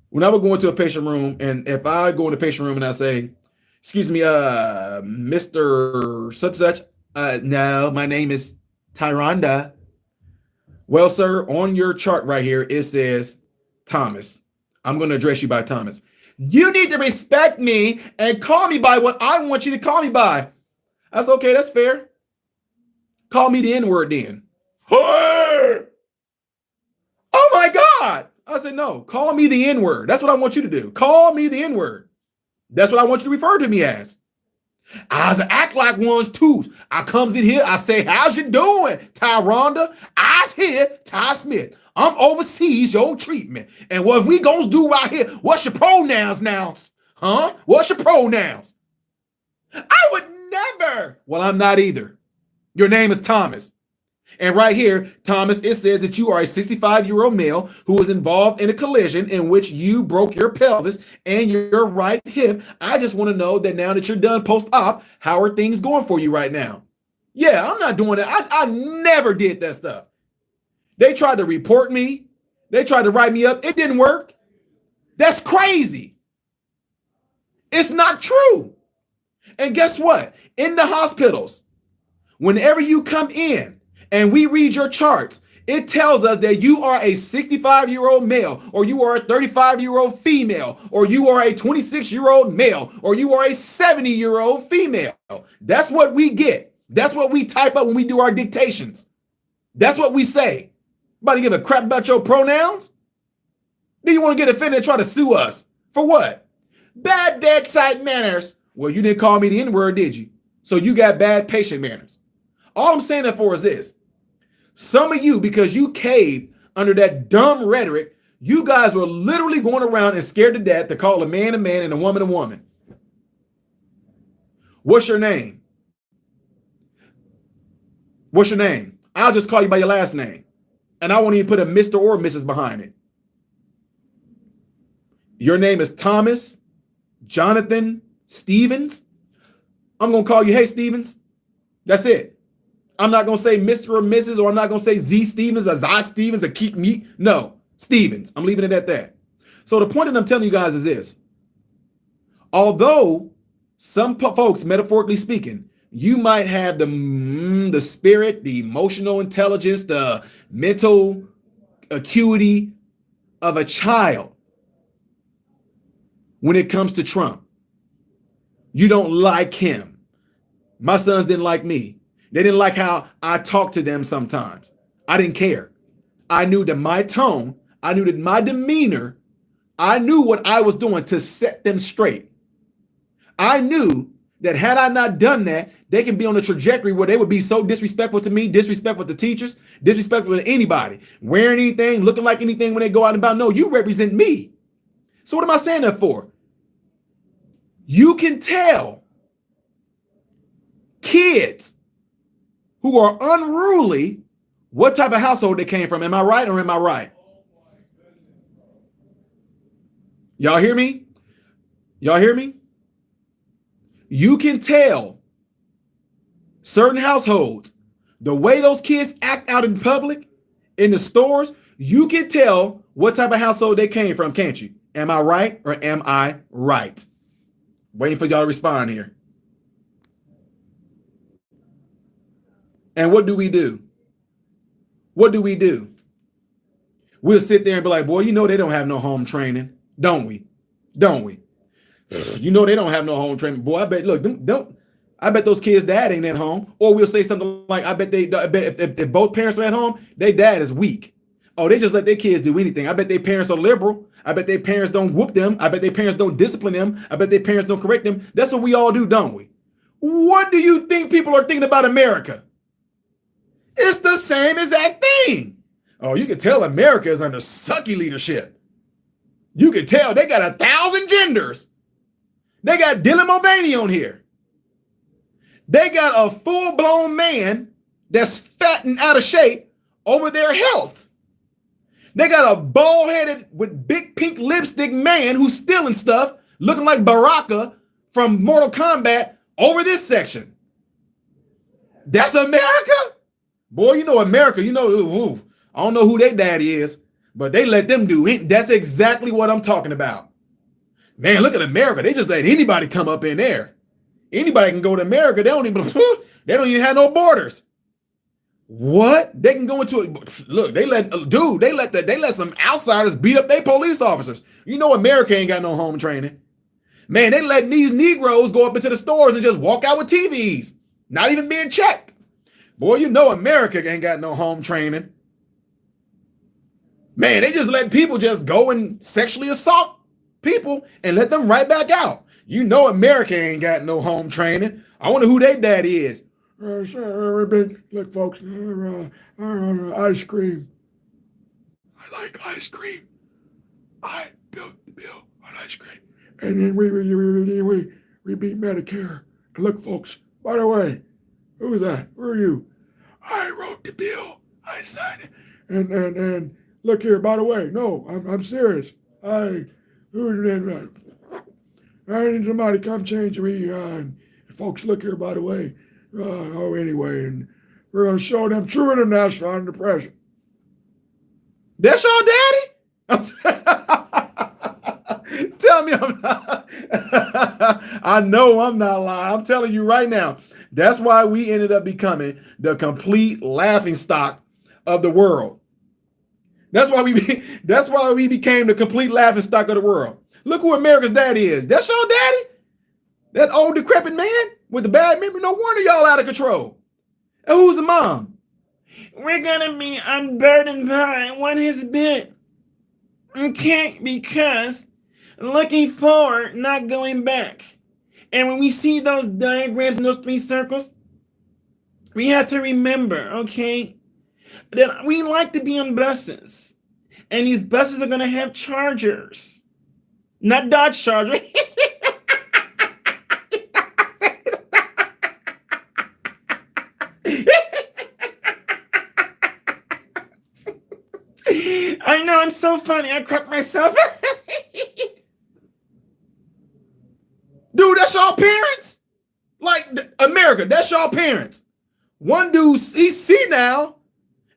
when I would go into a patient room, and if I go in the patient room and I say, excuse me, Mr. such, no, my name is Tyronda. Well, sir, on your chart right here, it says Thomas. I'm going to address you by Thomas. You need to respect me and call me by what I want you to call me by. That's okay. That's fair. Call me the N-word then. Hey! Oh my God. I said, no, call me the N-word. That's what I want you to do. Call me the N-word. That's what I want you to refer to me as. I act like ones too. I comes in here, I say, how's you doing, Tyronda? I's here, Ty Smith. I'm overseas your treatment. And what we gonna do right here, what's your pronouns now? Huh? What's your pronouns? I would never. Well, I'm not either. Your name is Thomas. And right here, Thomas, it says that you are a 65-year-old male who was involved in a collision in which you broke your pelvis and your right hip. I just want to know that now that you're done post-op, how are things going for you right now? Yeah, I'm not doing that. I never did that stuff. They tried to report me. They tried to write me up. It didn't work. That's crazy. It's not true. And guess what? In the hospitals, whenever you come in, and we read your charts, it tells us that you are a 65-year-old male, or you are a 35-year-old female, or you are a 26-year-old male, or you are a 70-year-old female. That's what we get. That's what we type up when we do our dictations. That's what we say. Anybody give a crap about your pronouns? Do you want to get offended and try to sue us? For what? Bad bedside manners. Well, you didn't call me the N-word, did you? So you got bad patient manners. All I'm saying that for is this. Some of you, because you caved under that dumb rhetoric, you guys were literally going around and scared to death to call a man and a woman a woman. What's your name? What's your name? I'll just call you by your last name. And I won't even put a Mr. or Mrs. behind it. Your name is Thomas Jonathan Stevens. I'm going to call you, hey, Stevens. That's it. I'm not going to say Mr. or Mrs. or I'm not going to say Z Stevens or Zy Stevens or Keep Me. No, Stevens. I'm leaving it at that. So the point that I'm telling you guys is this. Although some folks, metaphorically speaking, you might have the spirit, the emotional intelligence, the mental acuity of a child when it comes to Trump. You don't like him. My sons didn't like me. They didn't like how I talked to them sometimes. I didn't care. I knew that my tone, I knew that my demeanor, I knew what I was doing to set them straight. I knew that had I not done that, they can be on a trajectory where they would be so disrespectful to me, disrespectful to teachers, disrespectful to anybody, wearing anything, looking like anything when they go out and about. No, you represent me. So what am I saying that for? You can tell kids who are unruly what type of household they came from. Am I right or am I right? Y'all hear me? Y'all hear me? You can tell certain households, the way those kids act out in public, in the stores, you can tell what type of household they came from, can't you? Am I right or am I right? Waiting for y'all to respond here. And what do we do? What do we do? We'll sit there and be like, boy, you know they don't have no home training, don't we? Don't we? You know they don't have no home training. Boy, I bet, look, I bet those kids' dad ain't at home. Or we'll say something like, I bet if both parents are at home, their dad is weak. Oh, they just let their kids do anything. I bet their parents are liberal. I bet their parents don't whoop them. I bet their parents don't discipline them. I bet their parents don't correct them. That's what we all do, don't we? What do you think people are thinking about America? It's the same exact thing. Oh, you can tell America is under sucky leadership. You can tell they got 1,000 genders. They got Dylan Mulvaney on here. They got a full-blown man that's fat and out of shape over their health. They got a bald-headed with big pink lipstick man who's stealing stuff, looking like Baraka from Mortal Kombat over this section. That's America? Boy, you know America, you know, ooh, I don't know who their daddy is, but they let them do it. That's exactly what I'm talking about. Man, look at America. They just let anybody come up in there. Anybody can go to America. They don't even have no borders. What? They can go into it. Look, they let some outsiders beat up their police officers. You know America ain't got no home training. Man, they letting these Negroes go up into the stores and just walk out with TVs, not even being checked. Boy, you know America ain't got no home training. Man, they just let people just go and sexually assault people and let them right back out. You know America ain't got no home training. I wonder who their daddy is. Look, folks, ice cream. I like ice cream. I built the bill on ice cream. And then we beat Medicare. And look, folks, by the way, who's that? Who are you? I wrote the bill. I signed it. And look here, by the way, no, I'm serious. I need somebody come change me. And folks, look here, by the way. Anyway, and we're going to show them true international on depression. That's your daddy? Tell me I'm not. I know I'm not lying. I'm telling you right now. That's why we ended up becoming the complete laughing stock of the world. That's why we became the complete laughing stock of the world. Look who America's daddy is. That's your daddy? That old decrepit man with the bad memory? No wonder y'all out of control. And who's the mom? We're gonna be unburdened by what has been. Okay, because looking forward, not going back. And when we see those diagrams and those 3 circles, we have to remember, okay, that we like to be on buses. And these buses are gonna have chargers. Not Dodge Charger. I know, I'm so funny. I crack myself. Dude, that's y'all parents? Like, America, that's y'all parents. One dude, he's senile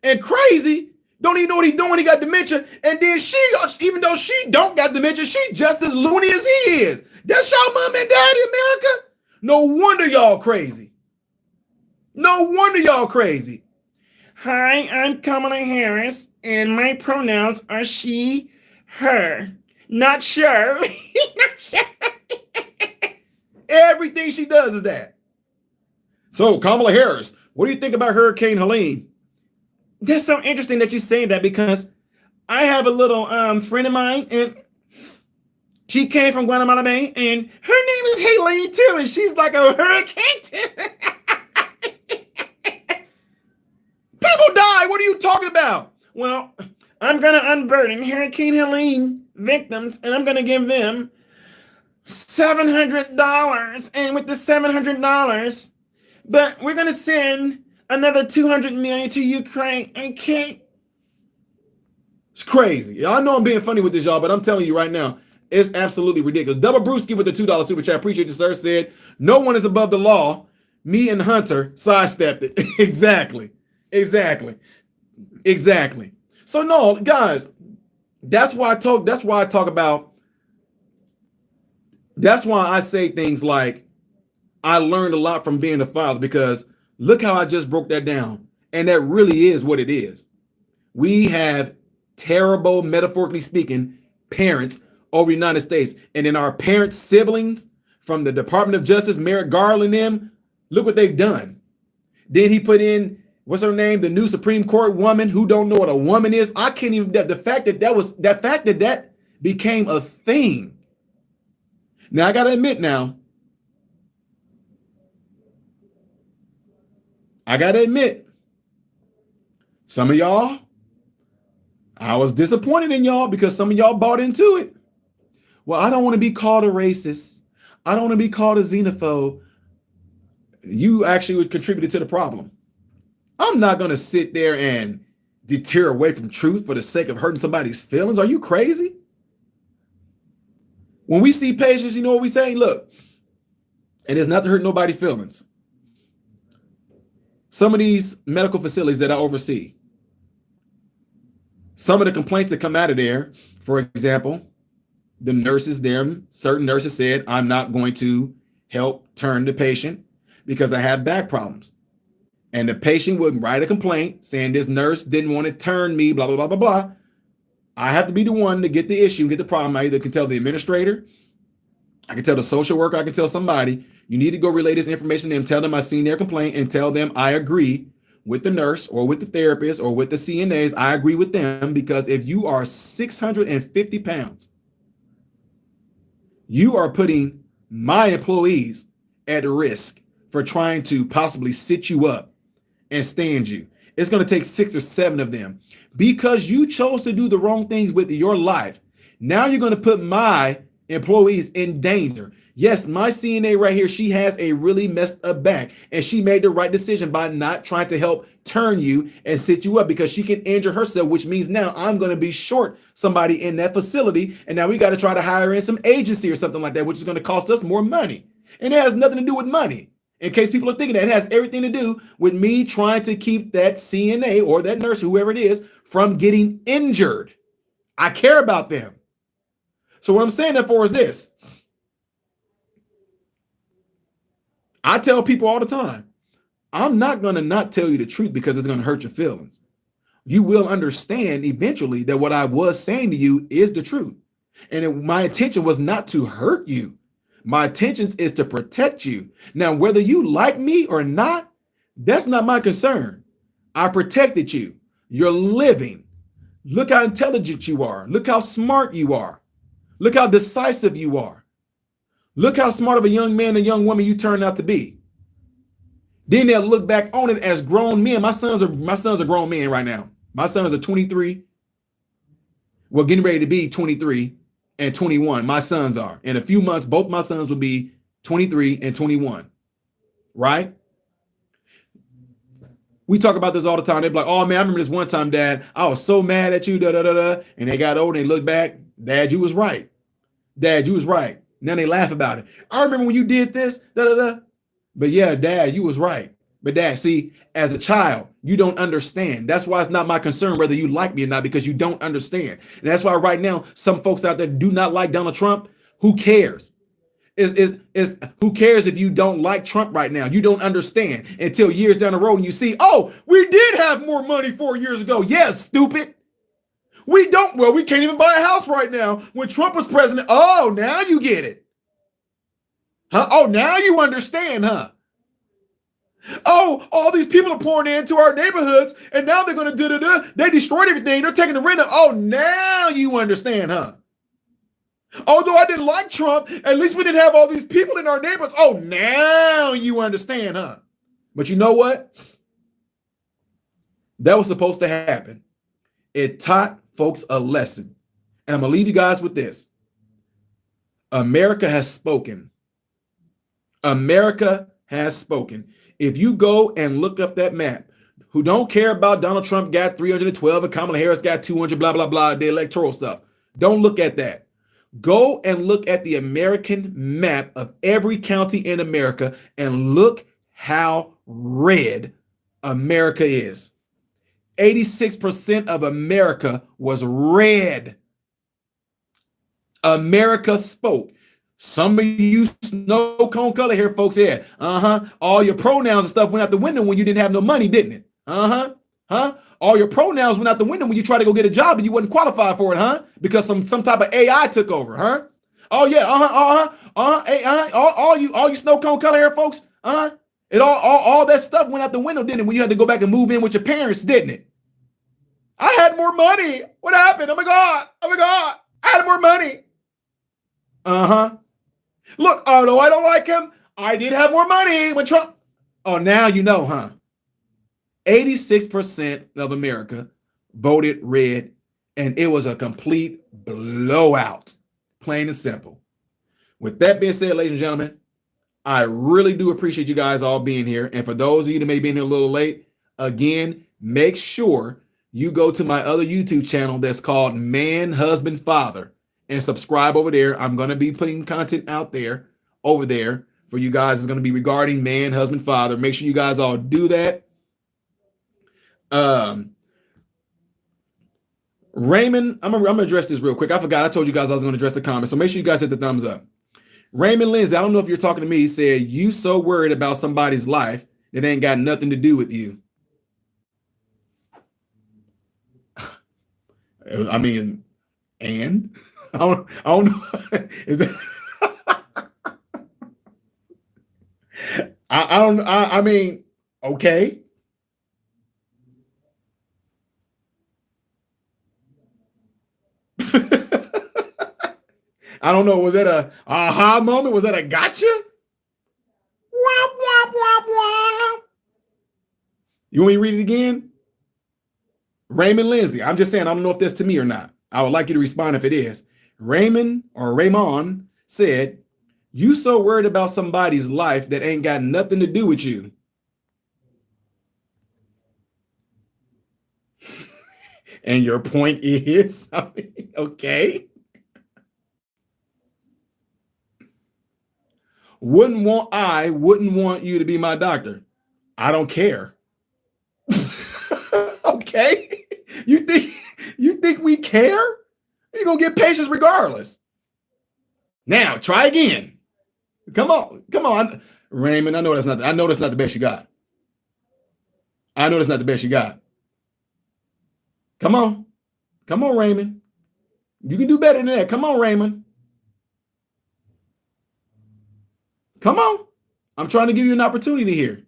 and crazy. Don't even know what he's doing. He got dementia. And then she, even though she don't got dementia, she just as loony as he is. That's y'all mom and daddy, America? No wonder y'all crazy. No wonder y'all crazy. Hi, I'm Kamala Harris, and my pronouns are she, her. Not sure. Not sure. Everything she does is that. So, Kamala Harris, what do you think about Hurricane Helene? That's so interesting that you say that, because I have a little friend of mine, and she came from Guatemala Bay, and her name is Helene too, and she's like a hurricane too. People die. What are you talking about? Well, I'm going to unburden Hurricane Helene victims, and I'm going to give them $700. And with the $700, but we're going to send another $200 million to Ukraine. Okay. It's crazy. I know I'm being funny with this, y'all, but I'm telling you right now, it's absolutely ridiculous. Double Brewski with the $2 super chat. Appreciate you, sir. Said, no one is above the law. Me and Hunter sidestepped it. Exactly. So no, guys, that's why I say things like, I learned a lot from being a father, because look how I just broke that down. And that really is what it is. We have terrible, metaphorically speaking, parents over the United States. And then our parents' siblings from the Department of Justice, Merrick Garland, them, look what they've done. Then he put in, what's her name? The new Supreme Court woman who don't know what a woman is. I can't even, the fact that became a thing. Now, I got to admit some of y'all, I was disappointed in y'all, because some of y'all bought into it. Well, I don't want to be called a racist. I don't want to be called a xenophobe. You actually would contribute to the problem. I'm not going to sit there and deter away from truth for the sake of hurting somebody's feelings. Are you crazy? When we see patients, you know what we say? Look, and it's not to hurt nobody's feelings. Some of these medical facilities that I oversee, some of the complaints that come out of there, for example, the nurses there, certain nurses said, I'm not going to help turn the patient because I have back problems. And the patient would write a complaint saying this nurse didn't want to turn me, blah, blah, blah, blah, blah. I have to be the one to get the issue, get the problem. I either can tell the administrator, I can tell the social worker, I can tell somebody, you need to go relay this information to them, tell them I seen their complaint, and tell them I agree with the nurse or with the therapist or with the CNAs. I agree with them, because if you are 650 pounds, you are putting my employees at risk for trying to possibly sit you up and stand you. It's going to take 6 or 7 of them because you chose to do the wrong things with your life. Now you're going to put my employees in danger. Yes, my CNA right here, she has a really messed up back, and she made the right decision by not trying to help turn you and sit you up because she can injure herself, which means now I'm going to be short somebody in that facility, and now we got to try to hire in some agency or something like that, which is going to cost us more money. And it has nothing to do with money. In case people are thinking that, it has everything to do with me trying to keep that CNA or that nurse, whoever it is, from getting injured. I care about them. So what I'm saying that for is this. I tell people all the time, I'm not going to not tell you the truth because it's going to hurt your feelings. You will understand eventually that what I was saying to you is the truth. And my intention was not to hurt you. My intention is to protect you. Now, whether you like me or not, that's not my concern. I protected you. You're living. Look how intelligent you are. Look how smart you are. Look how decisive you are. Look how smart of a young man and young woman you turned out to be. Then they'll look back on it as grown men. My sons are grown men right now. My sons are 23. Well, getting ready to be 23 and 21. My sons are. In a few months, both my sons will be 23 and 21. Right? We talk about this all the time. They're like, oh man, I remember this one time, Dad, I was so mad at you, da da da da. And they got old and they look back, Dad, you was right. Dad, you was right. Now they laugh about it. I remember when you did this, da da da. But yeah, Dad, you was right. But Dad, see, as a child, you don't understand. That's why it's not my concern whether you like me or not, because you don't understand. And that's why right now, some folks out there do not like Donald Trump. Who cares? Who cares if you don't like Trump right now? You don't understand until years down the road and you see, oh, we did have more money 4 years ago. Yes, stupid. We can't even buy a house right now. When Trump was president, oh, now you get it. Huh? Oh, now you understand, huh? Oh, all these people are pouring into our neighborhoods, and now they're going to do. They destroyed everything. They're taking the rent. Oh, now you understand, huh? Although I didn't like Trump, at least we didn't have all these people in our neighborhoods. Oh, now you understand, huh? But you know what? That was supposed to happen. It taught folks a lesson. And I'm going to leave you guys with this. America has spoken. America has spoken. If you go and look up that map, who don't care about Donald Trump got 312 and Kamala Harris got 200, blah, blah, blah, the electoral stuff. Don't look at that. Go and look at the American map of every county in America and look how red America is. 86% of America was red. America spoke. Some of you snow cone color hair folks here. All your pronouns and stuff went out the window when you didn't have no money, didn't it? All your pronouns went out the window when you tried to go get a job and you wasn't qualified for it, huh? Because some type of AI took over, huh? Oh yeah, all you snow cone color hair folks, it all that stuff went out the window, didn't it? When you had to go back and move in with your parents, didn't it? I had more money. What happened? Oh my God, I had more money. Look, although I don't like him, I did have more money when Trump. Oh, now you know, huh? 86% of America voted red, and it was a complete blowout, plain and simple. With that being said, ladies and gentlemen, I really do appreciate you guys all being here. And for those of you that may be in here a little late, again, make sure you go to my other YouTube channel that's called Man, Husband, Father and subscribe over there. I'm going to be putting content out there over there for you guys. It's going to be regarding man, husband, father. Make sure you guys all do that. Raymond, I'm gonna address this real quick. I forgot. I told you guys I was going to address the comments. So make sure you guys hit the thumbs up. Raymond Lindsay, I don't know if you're talking to me. He said, you so worried about somebody's life that ain't got nothing to do with you. I mean, and I don't know. Is that I mean, okay. I don't know. Was that a aha moment? Was that a gotcha? Wah, wah, wah, wah. You want me to read it again? Raymond Lindsay. I'm just saying, I don't know if that's to me or not. I would like you to respond if it is. Raymond said, you so worried about somebody's life that ain't got nothing to do with you. And your point is, okay. Wouldn't want you to be my doctor. I don't care. Okay. You think we care? You're gonna get patients regardless. Now try again. Come on. Raymond, I know that's not the best you got. Come on, Raymond. You can do better than that. Come on, Raymond. Come on. I'm trying to give you an opportunity here.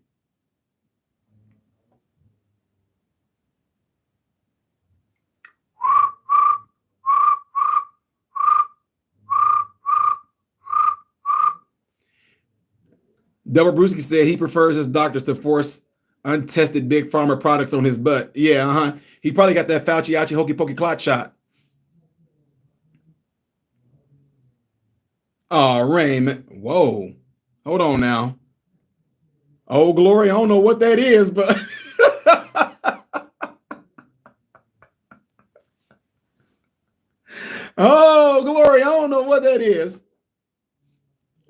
Double Brewski said he prefers his doctors to force untested big pharma products on his butt. Yeah, He probably got that Fauci hokey pokey clot shot. Oh, Raymond. Whoa. Hold on now. Oh, Glory. I don't know what that is, but oh, Glory. I don't know what that is.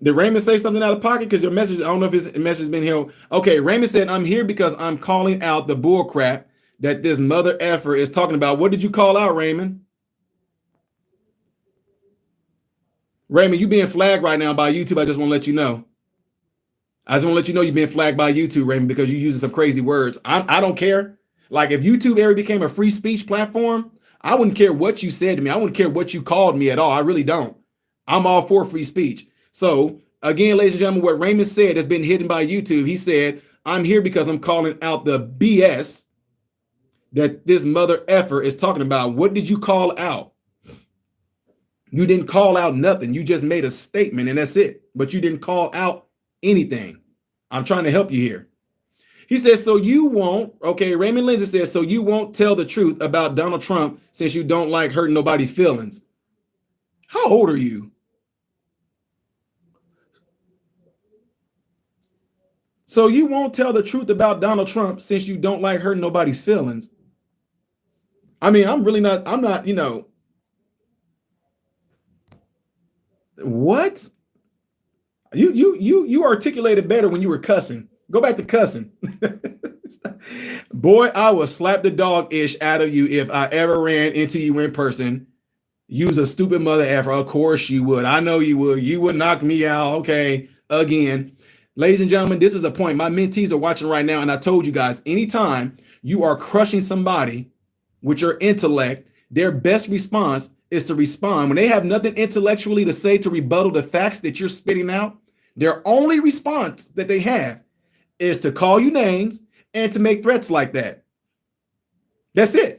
Did Raymond say something out of pocket? Because your message, I don't know if his message has been here. Okay, Raymond said, I'm here because I'm calling out the bull crap that this mother effer is talking about. What did you call out, Raymond? Raymond, you being flagged right now by YouTube. I just want to let you know. You're being flagged by YouTube, Raymond, because you're using some crazy words. I don't care. Like if YouTube ever became a free speech platform, I wouldn't care what you said to me. I wouldn't care what you called me at all. I really don't. I'm all for free speech. So again, ladies and gentlemen, what Raymond said has been hidden by YouTube. He said, I'm here because I'm calling out the BS that this mother effer is talking about. What did you call out? You didn't call out nothing. You just made a statement and that's it. But you didn't call out anything. I'm trying to help you here. He says, so you won't, okay, Raymond Lindsay says, so you won't tell the truth about Donald Trump since you don't like hurting nobody's feelings. How old are you? So you won't tell the truth about Donald Trump since you don't like hurting nobody's feelings. I mean, I'm not, what? You articulated better when you were cussing. Go back to cussing. Boy, I will slap the dog-ish out of you if I ever ran into you in person. Use a stupid mother effer. Of course you would. I know you would. You would knock me out. Okay, again. Ladies and gentlemen, this is a point. My mentees are watching right now, and I told you guys, anytime you are crushing somebody with your intellect, their best response is to respond. When they have nothing intellectually to say to rebuttal the facts that you're spitting out, their only response that they have is to call you names and to make threats like that. That's it.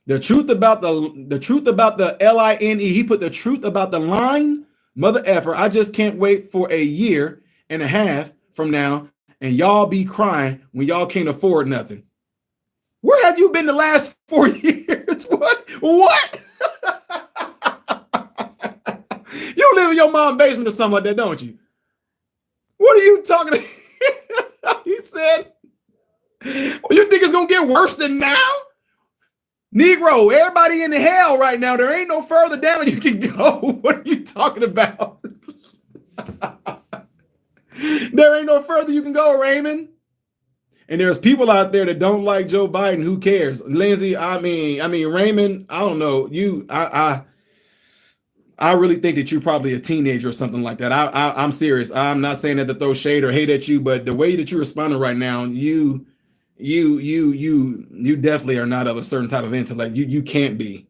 The truth about the LINE, he put the truth about the line, mother effer. I just can't wait for a year and a half from now and y'all be crying when y'all can't afford nothing. Where have you been the last 4 years? What? You don't live in your mom's basement or something like that, don't you? What are you talking about? He said, well, you think it's going to get worse than now? Negro, everybody in the hell right now. There ain't no further down you can go. What are you talking about? There ain't no further you can go, Raymond. And there's people out there that don't like Joe Biden. Who cares? Lindsay, I mean, Raymond, I don't know. I really think that you're probably a teenager or something like that. I'm serious. I'm not saying that to throw shade or hate at you, but the way that you're responding right now, you definitely are not of a certain type of intellect. You can't be.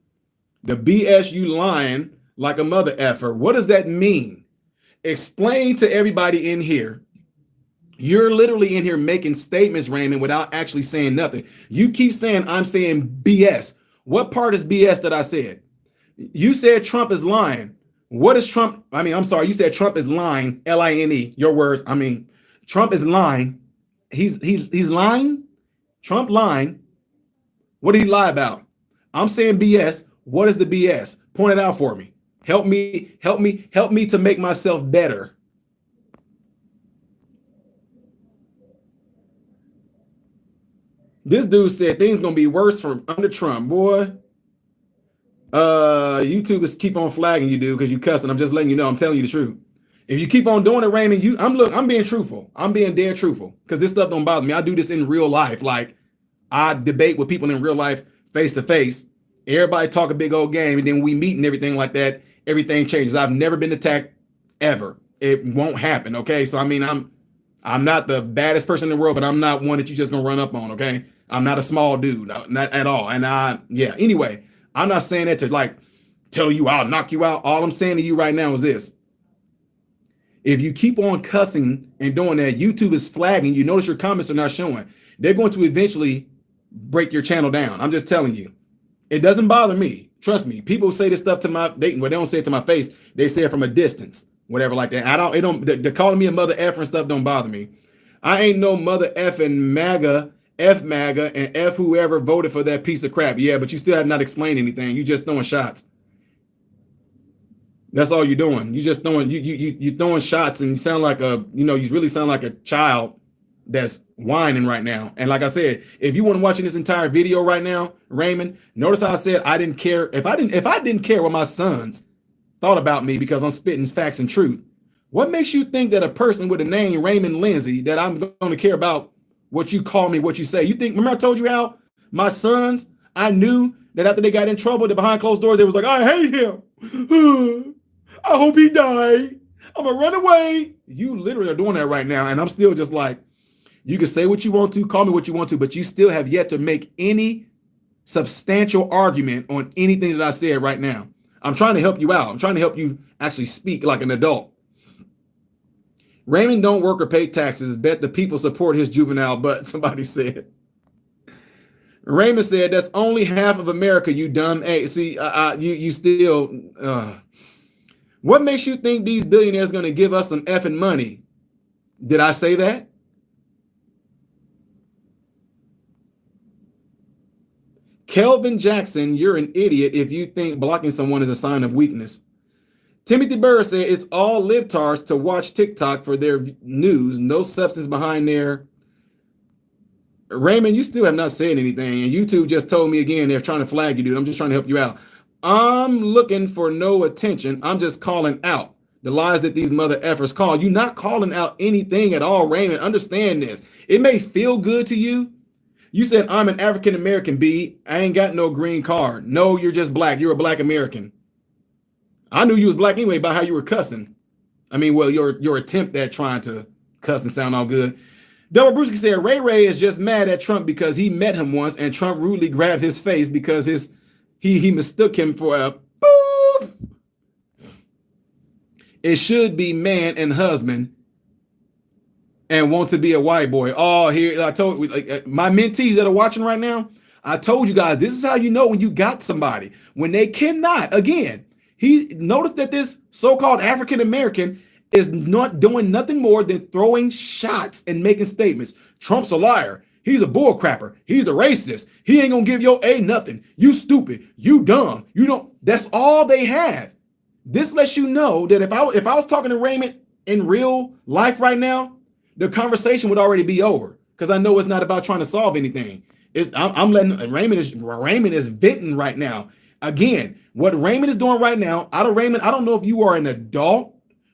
The BS you lying like a mother effer. What does that mean? Explain to everybody in here. You're literally in here making statements, Raymond, without actually saying nothing. You keep saying I'm saying BS. What part is BS that I said? You said Trump is lying. What is Trump? I mean, I'm sorry. You said Trump is lying. L-I-N-E. Your words. I mean, Trump is lying. He's lying. Trump lying. What did he lie about? I'm saying BS. What is the BS? Point it out for me. Help me to make myself better. This dude said things gonna be worse from under Trump, boy. YouTube is keep on flagging you, dude, because you cussing. I'm just letting you know. I'm telling you the truth. If you keep on doing it, Raymond, I'm being truthful. I'm being dead truthful because this stuff don't bother me. I do this in real life. Like I debate with people in real life, face to face. Everybody talk a big old game, and then we meet and everything like that. Everything changes. I've never been attacked ever. It won't happen. Okay, so I mean, I'm not the baddest person in the world, but I'm not one that you just gonna run up on. Okay, I'm not a small dude, not at all. And yeah. Anyway, I'm not saying that to like tell you I'll knock you out. All I'm saying to you right now is this. If you keep on cussing and doing that, YouTube is flagging. You notice your comments are not showing. They're going to eventually break your channel down. I'm just telling you. It doesn't bother me. Trust me. People say this stuff to they don't say it to my face. They say it from a distance, whatever like that. They're calling me a mother effer and stuff don't bother me. I ain't no mother effing MAGA, F MAGA, and F whoever voted for that piece of crap. Yeah, but you still have not explained anything. You just throwing shots. That's all you're doing. You just throwing you throwing shots, and you sound like you really sound like a child that's whining right now. And like I said, if you weren't watching this entire video right now, Raymond, notice how I said I didn't care if I didn't care what my sons thought about me because I'm spitting facts and truth. What makes you think that a person with a name Raymond Lindsay that I'm going to care about what you call me, what you say? You think? Remember I told you how my sons? I knew that after they got in trouble, that behind closed doors, they was like, I hate him. I hope he died. I'm gonna run away. You literally are doing that right now, and I'm still just like, you can say what you want to, call me what you want to, but you still have yet to make any substantial argument on anything that I said right now. I'm trying to help you out. I'm trying to help you actually speak like an adult. Raymond don't work or pay taxes. Bet the people support his juvenile butt, somebody said. Raymond said, that's only half of America, you dumb. Hey, see, you still... What makes you think these billionaires are going to give us some effing money? Did I say that? Kelvin Jackson, you're an idiot if you think blocking someone is a sign of weakness. Timothy Burr said it's all libtards to watch TikTok for their news. No substance behind their... Raymond, you still have not said anything. And YouTube just told me again they're trying to flag you, dude. I'm just trying to help you out. I'm looking for no attention. I'm just calling out the lies that these mother effers call. You're not calling out anything at all, Raymond. Understand this. It may feel good to you. You said, I'm an African-American, B. I ain't got no green card. No, you're just black. You're a black American. I knew you was black anyway by how you were cussing. I mean, well, your attempt at trying to cuss and sound all good. Double Brewski said, Ray is just mad at Trump because he met him once and Trump rudely grabbed his face because he mistook him for a boop. It should be man and husband and want to be a white boy. Oh, here, I told my mentees that are watching right now, I told you guys, this is how you know when you got somebody. When they cannot, again, he noticed that this so-called African-American is not doing nothing more than throwing shots and making statements. Trump's a liar. He's a bull crapper. He's a racist. He ain't gonna give your A nothing. You stupid. You dumb. You don't. That's all they have. This lets you know that if I was talking to Raymond in real life right now, the conversation would already be over because I know it's not about trying to solve anything. I'm letting Raymond is venting right now. Again, what Raymond is doing right now, I don't know if you are an adult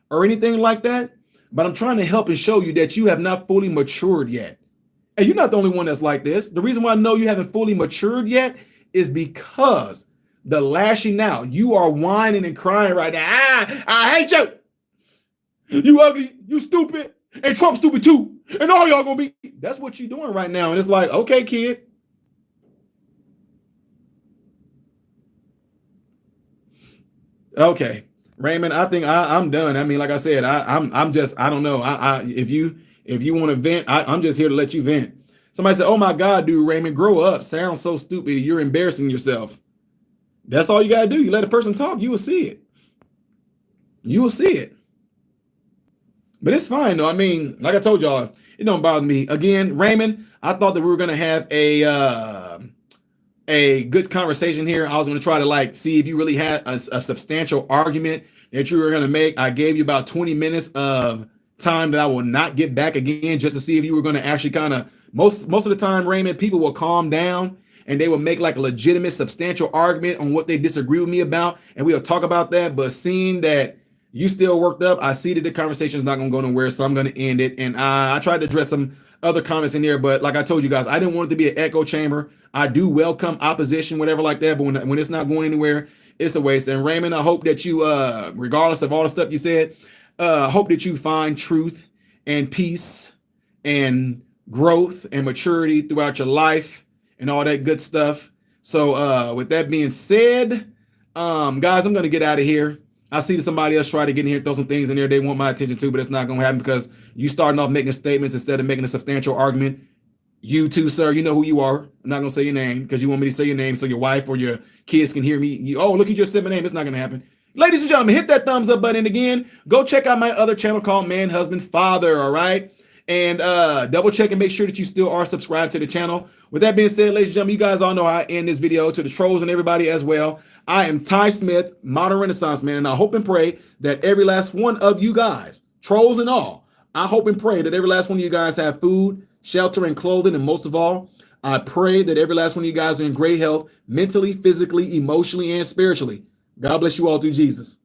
or anything like that, but I'm trying to help and show you that you have not fully matured yet. And you're not the only one that's like this. The reason why I know you haven't fully matured yet is because the lashing out, you are whining and crying right now. I hate you. You ugly, you stupid, and Trump stupid too. And all y'all gonna be, that's what you're doing right now. And it's like, okay, kid. Okay, Raymond, I think I'm done. I mean, like I said, I'm just, I don't know. If you want to vent, I'm just here to let you vent. Somebody said, oh my God, dude, Raymond, grow up. Sounds so stupid. You're embarrassing yourself. That's all you got to do. You let a person talk, you will see it. You will see it. But it's fine, though. I mean, like I told y'all, it don't bother me. Again, Raymond, I thought that we were going to have a good conversation here. I was going to try to like see if you really had a substantial argument that you were going to make. I gave you about 20 minutes of time that I will not get back again just to see if you were going to actually kind of, most of the time, Raymond, people will calm down and they will make like a legitimate, substantial argument on what they disagree with me about, and we'll talk about that. But seeing that you still worked up, I see that the conversation is not going to go nowhere, so I'm going to end it. And I tried to address some other comments in there, but like I told you guys, I didn't want it to be an echo chamber. I do welcome opposition, whatever like that, but when it's not going anywhere, it's a waste. And Raymond, I hope that you, regardless of all the stuff you said, hope that you find truth and peace and growth and maturity throughout your life and all that good stuff. So with that being said, guys, I'm going to get out of here. I see somebody else try to get in here, throw some things in there they want my attention to, but it's not going to happen because you starting off making statements instead of making a substantial argument. You too, sir, you know who you are. I'm not going to say your name because you want me to say your name so your wife or your kids can hear me. Oh, look, you just said my name. It's not going to happen. Ladies and gentlemen, hit that thumbs up button. Again, go check out my other channel called Man, Husband, Father, all right? And double check and make sure that you still are subscribed to the channel. With that being said, ladies and gentlemen, you guys all know how I end this video, to the trolls and everybody as well. I am Ty Smith, Modern Renaissance Man, and I hope and pray that every last one of you guys, trolls and all, I hope and pray that every last one of you guys have food, shelter, and clothing, and most of all, I pray that every last one of you guys are in great health, mentally, physically, emotionally, and spiritually. God bless you all through Jesus.